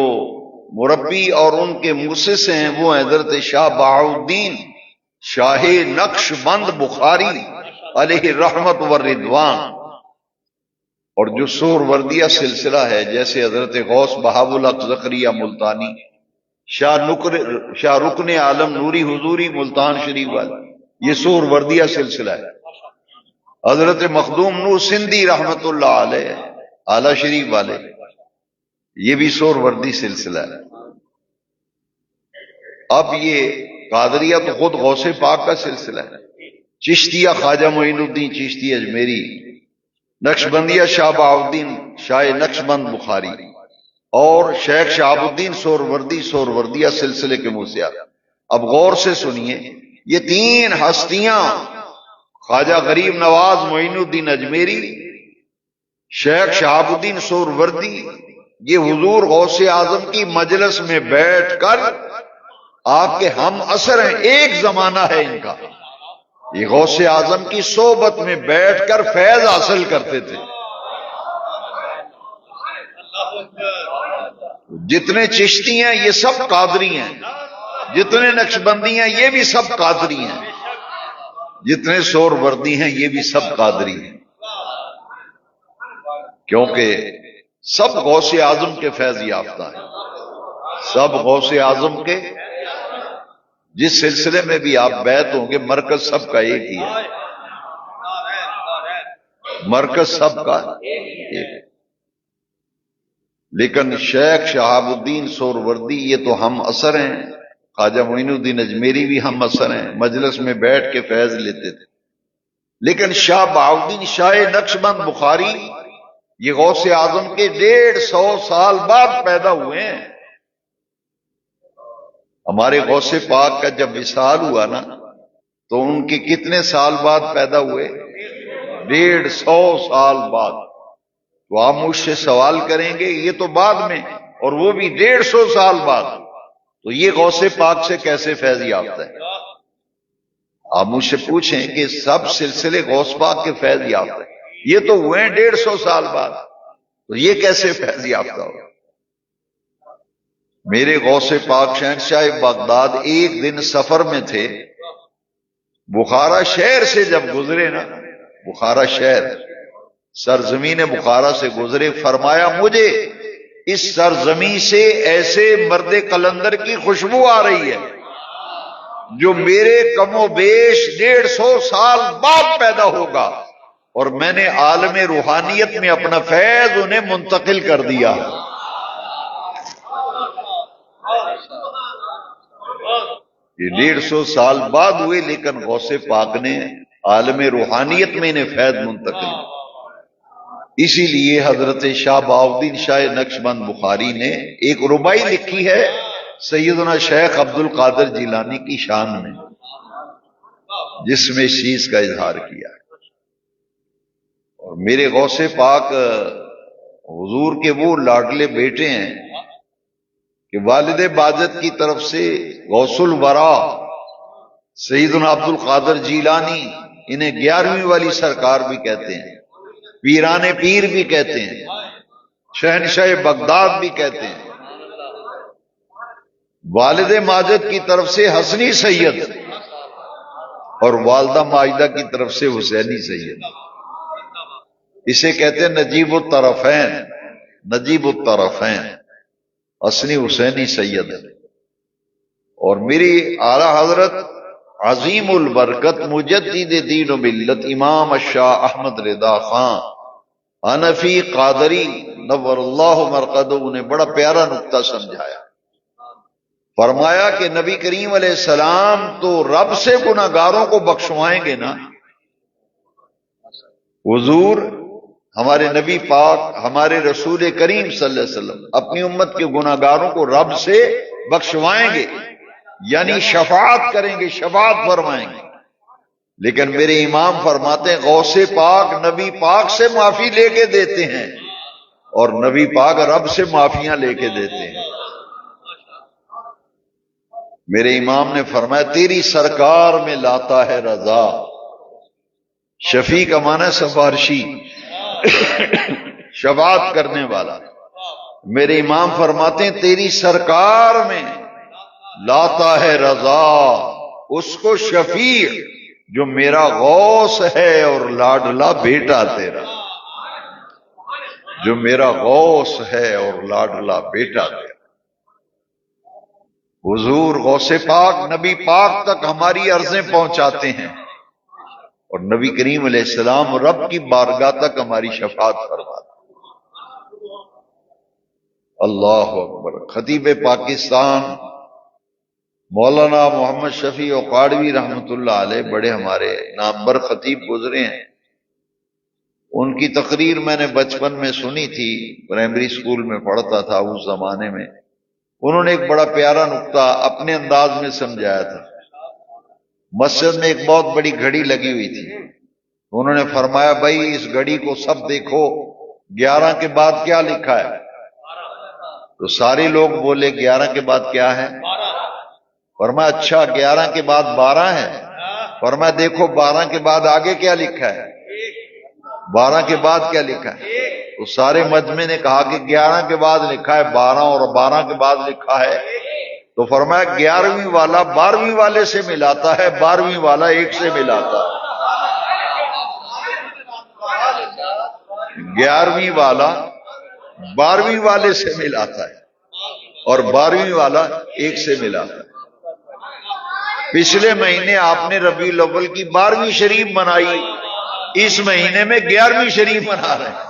مربی اور ان کے مؤسس ہیں وہ حضرت شاہ بہاؤالدین شاہ نقش بند بخاری علیہ رحمت و رضوان. اور جو سور وردیہ سلسلہ ہے جیسے حضرت غوث بہاء الحق زکریا ملتانی، شاہ رکن عالم نوری حضوری ملتان شریف والے، یہ سور وردیہ سلسلہ ہے. حضرت مخدوم نور سندھی رحمت اللہ علیہ اعلی شریف والے، یہ بھی سور وردی سلسلہ ہے. اب یہ قادریہ تو خود غوث پاک کا سلسلہ ہے. چشتیہ خواجہ معین الدین چشتی اجمیری، نقشبندیہ شاہ بہاؤالدین شاہ نقش بند بخاری، اور شیخ شہاب الدین سور وردیہ سلسلے کے موسیقار. اب غور سے سنیے، یہ 3 ہستیاں خواجہ غریب نواز معین الدین اجمیری، شیخ شہاب الدین سور وردی، یہ حضور غوث اعظم کی مجلس میں بیٹھ کر آپ کے ہم اثر ہیں. ایک زمانہ ہے ان کا. یہ غوث اعظم کی صحبت میں بیٹھ کر فیض حاصل کرتے تھے. جتنے چشتی ہیں یہ سب قادری ہیں، جتنے نقشبندی ہیں یہ بھی سب قادری ہیں، جتنے سور وردی ہیں یہ بھی سب قادری ہیں، کیونکہ سب غوث اعظم کے فیض یافتہ ہیں. سب غوث اعظم کے، جس سلسلے میں بھی آپ بیعت ہوں گے مرکز سب کا ایک ہی ہے. مرکز سب کا ایک. لیکن شیخ شہاب الدین سور وردی یہ تو ہم اثر ہیں، خواجہ معین الدین اجمیری بھی ہم اثر ہیں، مجلس میں بیٹھ کے فیض لیتے تھے. لیکن شاہ بہاؤالدین شاہ نقش بند بخاری یہ غوث اعظم کے 150 سال بعد پیدا ہوئے ہیں. ہمارے غوث پاک کا جب وصال ہوا نا تو ان کے کتنے سال بعد پیدا ہوئے؟ 150 سال بعد. تو آپ مجھ سے سوال کریں گے یہ تو بعد میں، اور وہ بھی 150 سال بعد، تو یہ غوث پاک سے کیسے فیض یافتہ ہے؟ آپ مجھ سے پوچھیں کہ سب سلسلے غوث پاک کے فیض یافتہ ہیں، یہ تو ہوئے 150 سال بعد، تو یہ کیسے فیض یافتہ ہو؟ میرے غوث پاک شہنشاہ بغداد ایک دن سفر میں تھے، بخارا شہر سے جب گزرے نا، بخارا شہر سرزمین بخارا سے گزرے، فرمایا مجھے اس سرزمین سے ایسے مرد قلندر کی خوشبو آ رہی ہے جو میرے کم و بیش 150 سال بعد پیدا ہوگا، اور میں نے عالم روحانیت میں اپنا فیض انہیں منتقل کر دیا. یہ 150 سال بعد ہوئے، لیکن غوث پاک نے عالم روحانیت میں انہیں فیض منتقل کیا. اسی لیے حضرت شاہ بہاؤالدین شاہ نقش بند بخاری نے ایک ربائی لکھی ہے سیدنا شیخ عبد القادر جیلانی کی شان میں، جس میں اس چیز کا اظہار کیا. اور میرے غوث پاک حضور کے وہ لاڈلے بیٹے ہیں کہ والد باجت کی طرف سے غوث الورا سیدنا عبد القادر جیلانی، انہیں 11ویں والی سرکار بھی کہتے ہیں، پیران پیر بھی کہتے ہیں، شہنشاہ بغداد بھی کہتے ہیں. والد ماجد کی طرف سے حسنی سید اور والدہ ماجدہ کی طرف سے حسینی سید. اسے کہتے ہیں نجیب الطرفین، نجیب الطرفین، حسنی حسینی سید. اور میری اعلی حضرت عظیم البرکت مجدد دین و ملت امام الشاہ احمد رضا خان حنفی قادری نور اللہ مرقدہ نے بڑا پیارا نقطہ سمجھایا. فرمایا کہ نبی کریم علیہ السلام تو رب سے گناہگاروں کو بخشوائیں گے نا. حضور ہمارے نبی پاک ہمارے رسول کریم صلی اللہ علیہ وسلم اپنی امت کے گناہگاروں کو رب سے بخشوائیں گے، یعنی شفاعت کریں گے، شفاعت فرمائیں گے. لیکن میرے امام فرماتے ہیں غوث پاک نبی پاک سے معافی لے کے دیتے ہیں اور نبی پاک رب سے معافیاں لے کے دیتے ہیں. میرے امام نے فرمایا تیری سرکار میں لاتا ہے رضا. شفیع کا معنی ہے سفارشی، شفاعت کرنے والا. میرے امام فرماتے ہیں تیری سرکار میں لاتا ہے رضا اس کو شفیع جو میرا غوث ہے اور لاڈلا بیٹا تیرا، جو میرا غوث ہے اور لاڈلا بیٹا تیرا. حضور غوث پاک نبی پاک تک ہماری عرضیں پہنچاتے ہیں اور نبی کریم علیہ السلام رب کی بارگاہ تک ہماری شفاعت فرماتے ہیں. اللہ اکبر. خطیب پاکستان مولانا محمد شفیع اوقاڑوی رحمۃ اللہ علیہ بڑے ہمارے نامور خطیب گزرے ہیں. ان کی تقریر میں نے بچپن میں سنی تھی، پرائمری سکول میں پڑھتا تھا اس زمانے میں. انہوں نے ایک بڑا پیارا نقطہ اپنے انداز میں سمجھایا تھا. مسجد میں ایک بہت بڑی گھڑی لگی ہوئی تھی. انہوں نے فرمایا بھائی اس گھڑی کو سب دیکھو 11 کے بعد کیا لکھا ہے. تو سارے لوگ بولے 11 کے بعد کیا ہے؟ فرمایا اچھا 11 کے بعد 12 ہے. فرمایا دیکھو 12 کے بعد آگے کیا لکھا ہے، 12 کے بعد کیا لکھا ہے. تو سارے مجمع نے کہا کہ 11 کے بعد لکھا ہے 12 اور 12 کے بعد لکھا ہے. تو فرمایا 11ویں والا 12ویں والے سے ملاتا ہے، 12ویں والا ایک سے ملاتا ہے. 11ویں والا 12ویں والے سے ملاتا ہے اور 12ویں والا ایک سے ملاتا ہے. پچھلے مہینے آپ نے ربیع الاول کی 12ویں شریف منائی، اس مہینے میں 11ویں شریف منا رہے ہیں.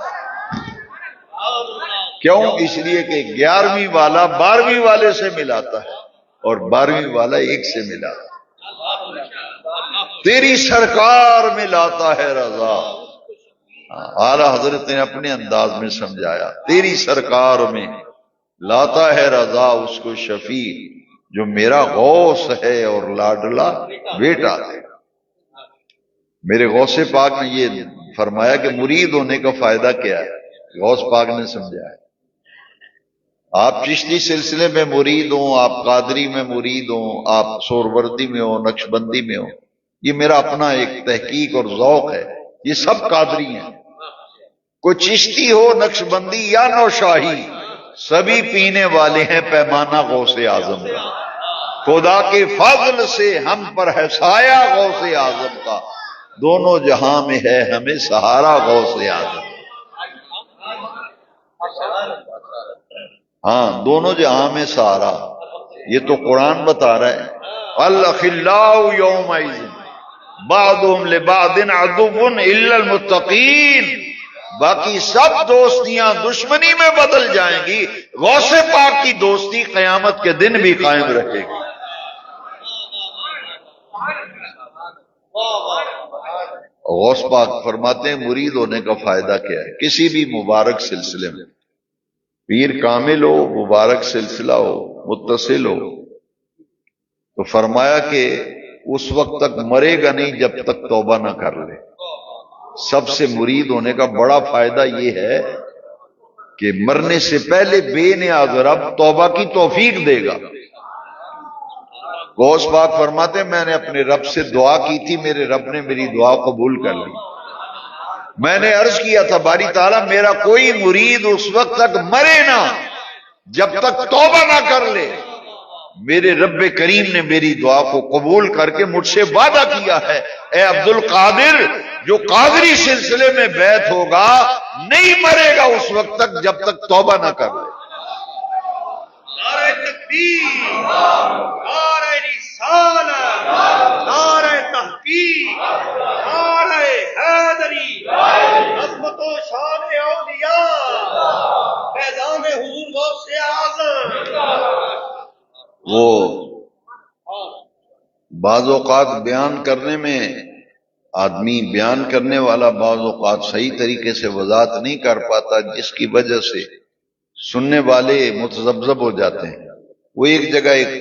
کیوں؟ اس لیے کہ 11ویں والا 12ویں والے سے ملاتا ہے اور 12ویں والا ایک سے ملاتا ہے. تیری سرکار میں لاتا ہے رضا. اعلیٰ حضرت نے اپنے انداز میں سمجھایا تیری سرکار میں لاتا ہے رضا اس کو شفیع جو میرا غوث ہے اور لاڈلا بیٹا ہے. میرے غوث پاک نے یہ فرمایا کہ مرید ہونے کا فائدہ کیا ہے. غوث پاک نے سمجھایا آپ چشتی سلسلے میں مرید ہوں، آپ قادری میں مرید ہوں، آپ سوروردی میں ہوں، نقشبندی میں ہوں، یہ میرا اپنا ایک تحقیق اور ذوق ہے. یہ سب قادری ہیں. کوئی چشتی ہو، نقشبندی یا نوشاہی، سبھی پینے والے ہیں پیمانہ غوث اعظم کا. خدا کے فضل سے ہم پر ہے سایہ غوث اعظم کا، دونوں جہاں میں ہے ہمیں سہارا غوث اعظم. ہاں دونوں جہاں میں سہارا. یہ تو قرآن بتا رہا ہے الاخلاء یومئذ بعضهم لبعض عدو الا المتقین. باقی سب دوستیاں دشمنی میں بدل جائیں گی، غوث پاک کی دوستی قیامت کے دن بھی قائم رہے گی. غوث پاک فرماتے ہیں مرید ہونے کا فائدہ کیا ہے. کسی بھی مبارک سلسلے میں پیر کامل ہو، مبارک سلسلہ ہو، متصل ہو، تو فرمایا کہ اس وقت تک مرے گا نہیں جب تک توبہ نہ کر لے. سب سے مرید ہونے کا بڑا فائدہ یہ ہے کہ مرنے سے پہلے بے نیاز رب توبہ کی توفیق دے گا. غوث پاک فرماتے میں نے اپنے رب سے دعا کی تھی، میرے رب نے میری دعا قبول کر لی. میں نے عرض کیا تھا باری تعالیٰ میرا کوئی مرید اس وقت تک مرے نہ جب تک توبہ نہ کر لے. میرے رب کریم نے میری دعا کو قبول کر کے مجھ سے وعدہ کیا ہے اے عبد القادر جو قادری سلسلے میں بیعت ہوگا نہیں مرے گا اس وقت تک جب تک توبہ نہ کر لے. نعرہ تکبیر، نعرہ رسالت، وہ بعض اوقات بیان کرنے میں آدمی بیان کرنے والا بعض اوقات صحیح طریقے سے وضاحت نہیں کر پاتا، جس کی وجہ سے سننے والے متذبذب ہو جاتے ہیں۔ وہ ایک جگہ ایک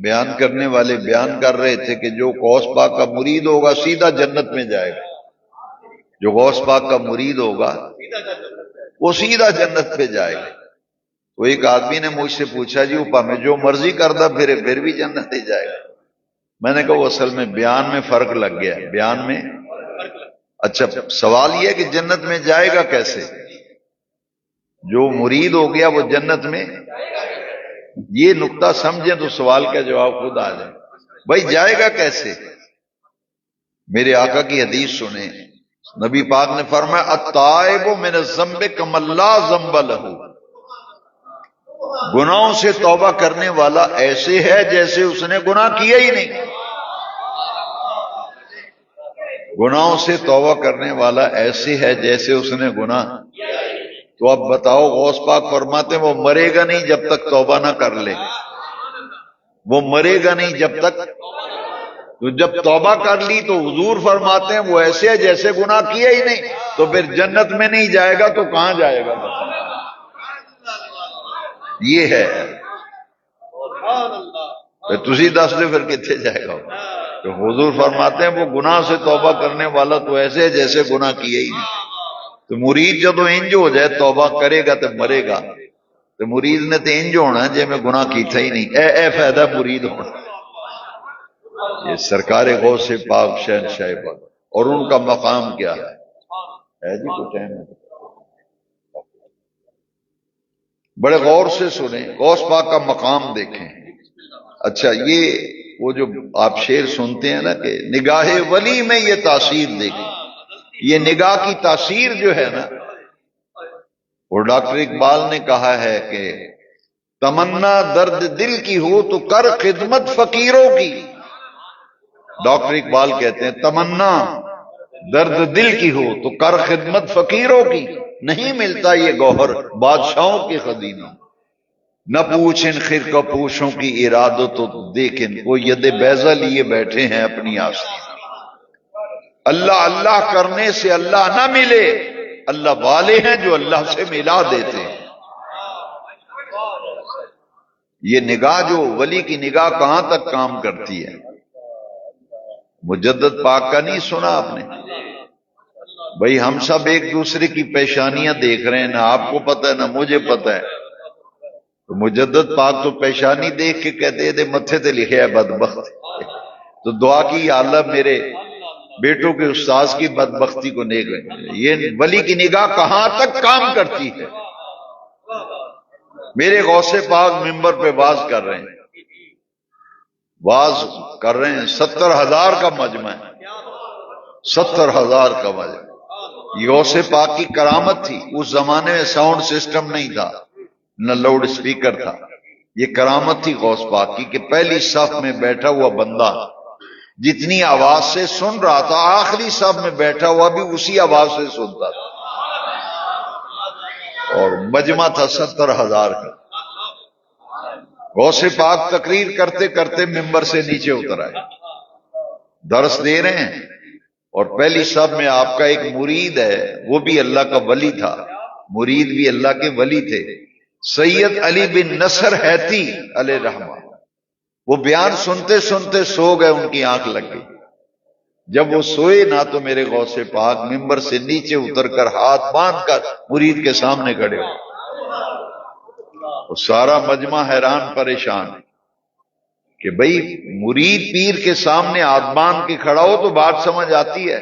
بیان کرنے والے بیان کر رہے تھے کہ جو غوث پاک کا مرید ہوگا سیدھا جنت میں جائے گا، جو غوث پاک کا مرید ہوگا وہ سیدھا جنت پہ جائے گا۔ تو ایک آدمی نے مجھ سے پوچھا جی اوپا میں جو مرضی کردہ پھر بھی جنت ہی جائے گا۔ میں نے کہا وہ اصل میں بیان میں فرق لگ گیا ہے، بیان میں۔ اچھا سوال یہ ہے کہ جنت میں جائے گا کیسے؟ جو مرید ہو گیا وہ جنت میں، یہ نقطہ سمجھیں تو سوال کا جواب خود آ جائے۔ بھائی جائے گا کیسے؟ میرے آقا کی حدیث سنیں، نبی پاک نے فرمایا التائب من الذنب کمن لا ذنب لہ، گناہوں سے توبہ کرنے والا ایسے ہے جیسے اس نے گناہ کیا ہی نہیں۔ گناہوں سے توبہ کرنے والا ایسے ہے جیسے اس نے گناہ۔ تو اب بتاؤ غوث پاک فرماتے ہیں وہ مرے گا نہیں جب تک توبہ نہ کر لے، وہ مرے گا نہیں جب تک، تو جب توبہ کر لی تو حضور فرماتے ہیں وہ ایسے ہے جیسے گناہ کیا ہی نہیں۔ تو پھر جنت میں نہیں جائے گا تو کہاں جائے گا؟ یہ ہے تسی دس دے پھر کتنے جائے گا؟ تو حضور فرماتے ہیں وہ گناہ سے توبہ کرنے والا تو ایسے ہے جیسے گناہ کیا ہی نہیں۔ تو مرید جدو انج ہو جائے توبہ کرے گا تو مرے گا، تو مرید نے تو انج ہونا جی میں گناہ کیتا ہی نہیں، اے فائدہ مرید ہونا۔ یہ سرکار غوث پاک شہنشاہ پاک اور ان کا مقام کیا ہے جی کچھ ٹائم ہے، بڑے غور سے سنیں، غوث پاک کا مقام دیکھیں۔ اچھا یہ وہ جو آپ شعر سنتے ہیں نا کہ نگاہ ولی میں یہ تاثیر دیکھیں، یہ نگاہ کی تاثیر جو ہے نا، وہ ڈاکٹر اقبال نے کہا ہے کہ تمنا درد دل کی ہو تو کر خدمت فقیروں کی۔ ڈاکٹر اقبال کہتے ہیں تمنا درد دل کی ہو تو کر خدمت فقیروں کی، نہیں ملتا یہ گوہر بادشاہوں کے خزینوں، نہ پوچھ ان خرقہ پوشوں کی ارادت تو دیکھیں وہ ید بیضہ لیے بیٹھے ہیں اپنی آستین۔ اللہ اللہ کرنے سے اللہ نہ ملے، اللہ والے ہیں جو اللہ سے ملا دیتے ہیں۔ یہ نگاہ جو ولی کی نگاہ کہاں تک کام کرتی ہے؟ مجدد پاک کا نہیں سنا آپ نے؟ بھئی ہم سب ایک دوسرے کی پیشانیاں دیکھ رہے ہیں، نہ آپ کو پتہ ہے نہ مجھے پتہ ہے۔ تو مجدد پاک تو پیشانی دیکھ کے کہتے ہیں متھے تے لکھے ہے بدبخت، تو دعا کی یا اللہ میرے بیٹوں کے استاذ کی بدبختی کو نیک رکھے۔ یہ ولی کی نگاہ کہاں تک کام کرتی ہے؟ میرے غوث پاک ممبر پہ واز کر رہے ہیں، واز کر رہے ہیں، 70,000 کا مجمع ہے، 70,000 کا مجمع۔ یہ غوث پاک کی کرامت تھی، اس زمانے میں ساؤنڈ سسٹم نہیں تھا، نہ لاؤڈ اسپیکر تھا۔ یہ کرامت تھی غوث پاک کی کہ پہلی صف میں بیٹھا ہوا بندہ جتنی آواز سے سن رہا تھا آخری صف میں بیٹھا ہوا بھی اسی آواز سے سنتا تھا، اور مجمع تھا 70,000 کا۔ غوث پاک تقریر کرتے کرتے ممبر سے نیچے اتر آئے، درس دے رہے ہیں، اور پہلی صف میں آپ کا ایک مرید ہے، وہ بھی اللہ کا ولی تھا، مرید بھی اللہ کے ولی تھے، سید علی بن نصر حیتی علیہ رحمہ۔ وہ بیان سنتے سنتے سو گئے، ان کی آنکھ لگ گئی۔ جب وہ سوئے نہ تو میرے غوث پاک ممبر سے نیچے اتر کر ہاتھ باندھ کر مرید کے سامنے کھڑے ہو۔ وہ سارا مجمع حیران پریشان کہ بھئی مرید پیر کے سامنے ہاتھ باندھ کے کھڑا ہو تو بات سمجھ آتی ہے،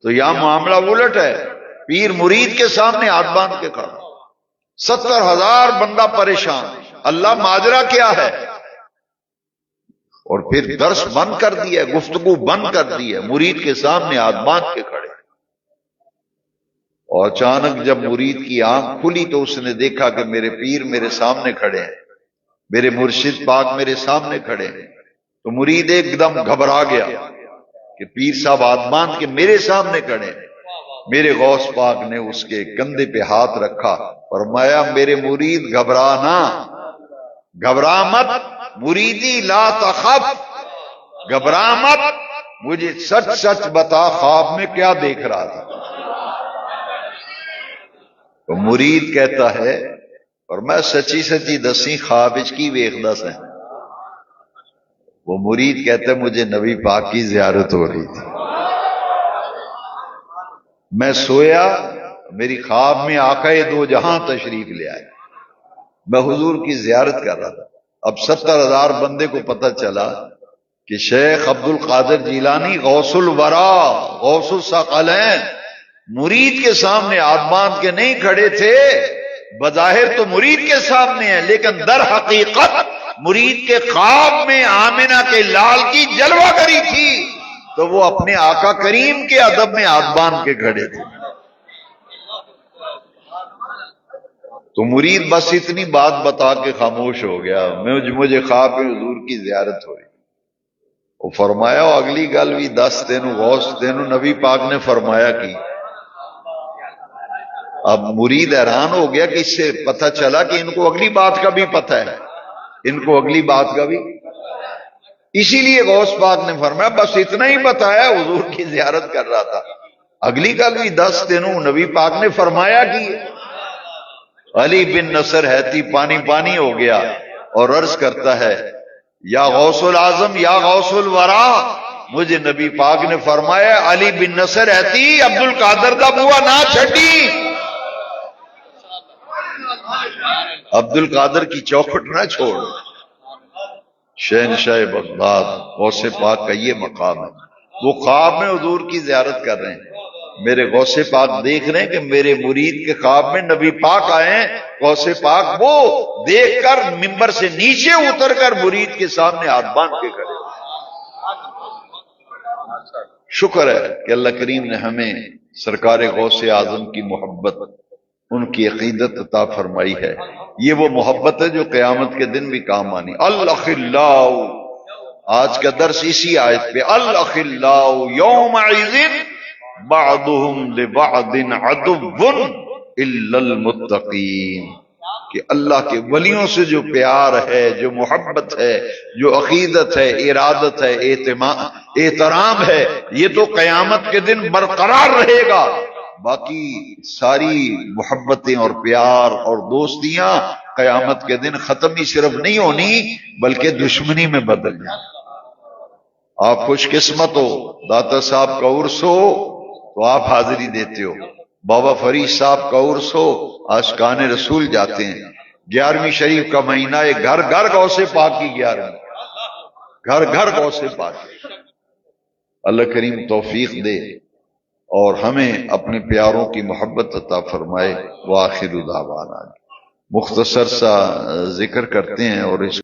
تو یہاں معاملہ الٹ ہے، پیر مرید کے سامنے ہاتھ باندھ کے کھڑا، 70,000 بندہ پریشان، اللہ ماجرا کیا ہے؟ اور پھر درس بند کر دیا، گفتگو بند کر دی ہے، مرید کے سامنے ہاتھ باندھ کے کھڑے۔ اور اچانک جب مرید کی آنکھ کھلی تو اس نے دیکھا کہ میرے پیر میرے سامنے کھڑے ہیں، میرے مرشد پاک میرے سامنے کھڑے ہیں۔ تو مرید ایک دم گھبرا گیا کہ پیر صاحب ہاتھ باندھ کے میرے سامنے کھڑے ہیں۔ میرے غوث پاک نے اس کے کندھے پہ ہاتھ رکھا، فرمایا میرے مرید گھبرا نہ، گھبرا مت، مریدی لا تخف، گھبرا مت، مجھے سچ سچ بتا خواب میں کیا دیکھ رہا تھا۔ تو مرید کہتا ہے اور میں سچی سچی دسی خواب کی ویکھدا سا۔ وہ مرید کہتا ہے مجھے نبی پاک کی زیارت ہو رہی تھی، میں سویا، میری خواب میں آقا دو جہاں تشریف لے آئے، میں حضور کی زیارت کر رہا تھا۔ اب 70,000 بندے کو پتہ چلا کہ شیخ عبد القادر جیلانی غوث الورا، غوث الثقلین، مرید کے سامنے ہاتھ باندھ کے نہیں کھڑے تھے۔ بظاہر تو مرید کے سامنے ہیں، لیکن در حقیقت مرید کے خواب میں آمنہ کے لال کی جلوہ گری تھی، تو وہ اپنے آقا کریم کے ادب میں ہاتھ باندھ کے کھڑے تھے۔ تو مرید بس اتنی بات بتا کے خاموش ہو گیا، مجھے خواب میں حضور کی زیارت ہوئی۔ وہ فرمایا اگلی گل بھی دس تینوں غوث تینوں نبی پاک نے فرمایا کی۔ اب مرید حیران ہو گیا کہ اس سے پتہ چلا کہ ان کو اگلی بات کا بھی پتہ ہے، ان کو اگلی بات کا بھی، اسی لیے غوث پاک نے فرمایا بس اتنا ہی بتایا، حضور کی زیارت کر رہا تھا، اگلی گل بھی دس تینوں نبی پاک نے فرمایا کی۔ علی بن نصر ہیتی پانی پانی ہو گیا اور عرض کرتا ہے یا غوث العظم یا غوث الورا، مجھے نبی پاک نے فرمایا علی بن نصر ہیتی عبد القادر دا بوا نہ چھڈی، عبد القادر کی چوکھٹ نہ چھوڑ۔ شہنشاہ بغداد غوث پاک کا یہ مقام ہے۔ وہ خواب میں حضور کی زیارت کر رہے ہیں، میرے غوث پاک دیکھ رہے ہیں کہ میرے مرید کے خواب میں نبی پاک آئے ہیں۔ غوث پاک وہ دیکھ کر ممبر سے نیچے اتر کر مرید کے سامنے ہاتھ باندھ کے کھڑے۔ شکر ہے کہ اللہ کریم نے ہمیں سرکار غوث اعظم کی محبت، ان کی عقیدت عطا فرمائی ہے۔ یہ وہ محبت ہے جو قیامت کے دن بھی کام آنی۔ الاخلاء، آج کا درس اسی آیت پہ، الاخلاء یومئذ بعضهم لبعض عدو الا المتقین، کہ اللہ کے ولیوں سے جو پیار ہے، جو محبت ہے، جو عقیدت ہے، ارادت ہے، احترام ہے، یہ تو قیامت کے دن برقرار رہے گا۔ باقی ساری محبتیں اور پیار اور دوستیاں قیامت کے دن ختم ہی صرف نہیں ہونی بلکہ دشمنی میں بدل جائیں۔ آپ خوش قسمت ہو، داتا صاحب کا عرس ہو تو آپ حاضری دیتے ہو، بابا فرید صاحب کا عرس ہو عاشقان رسول جاتے ہیں، 11ویں شریف کا مہینہ ہے، گھر گھر غوث پاک کی 11ویں، گھر گھر غوث پاک۔ اللہ کریم توفیق دے اور ہمیں اپنے پیاروں کی محبت عطا فرمائے۔ وآخر دعوانا، مختصر سا ذکر کرتے ہیں اور اس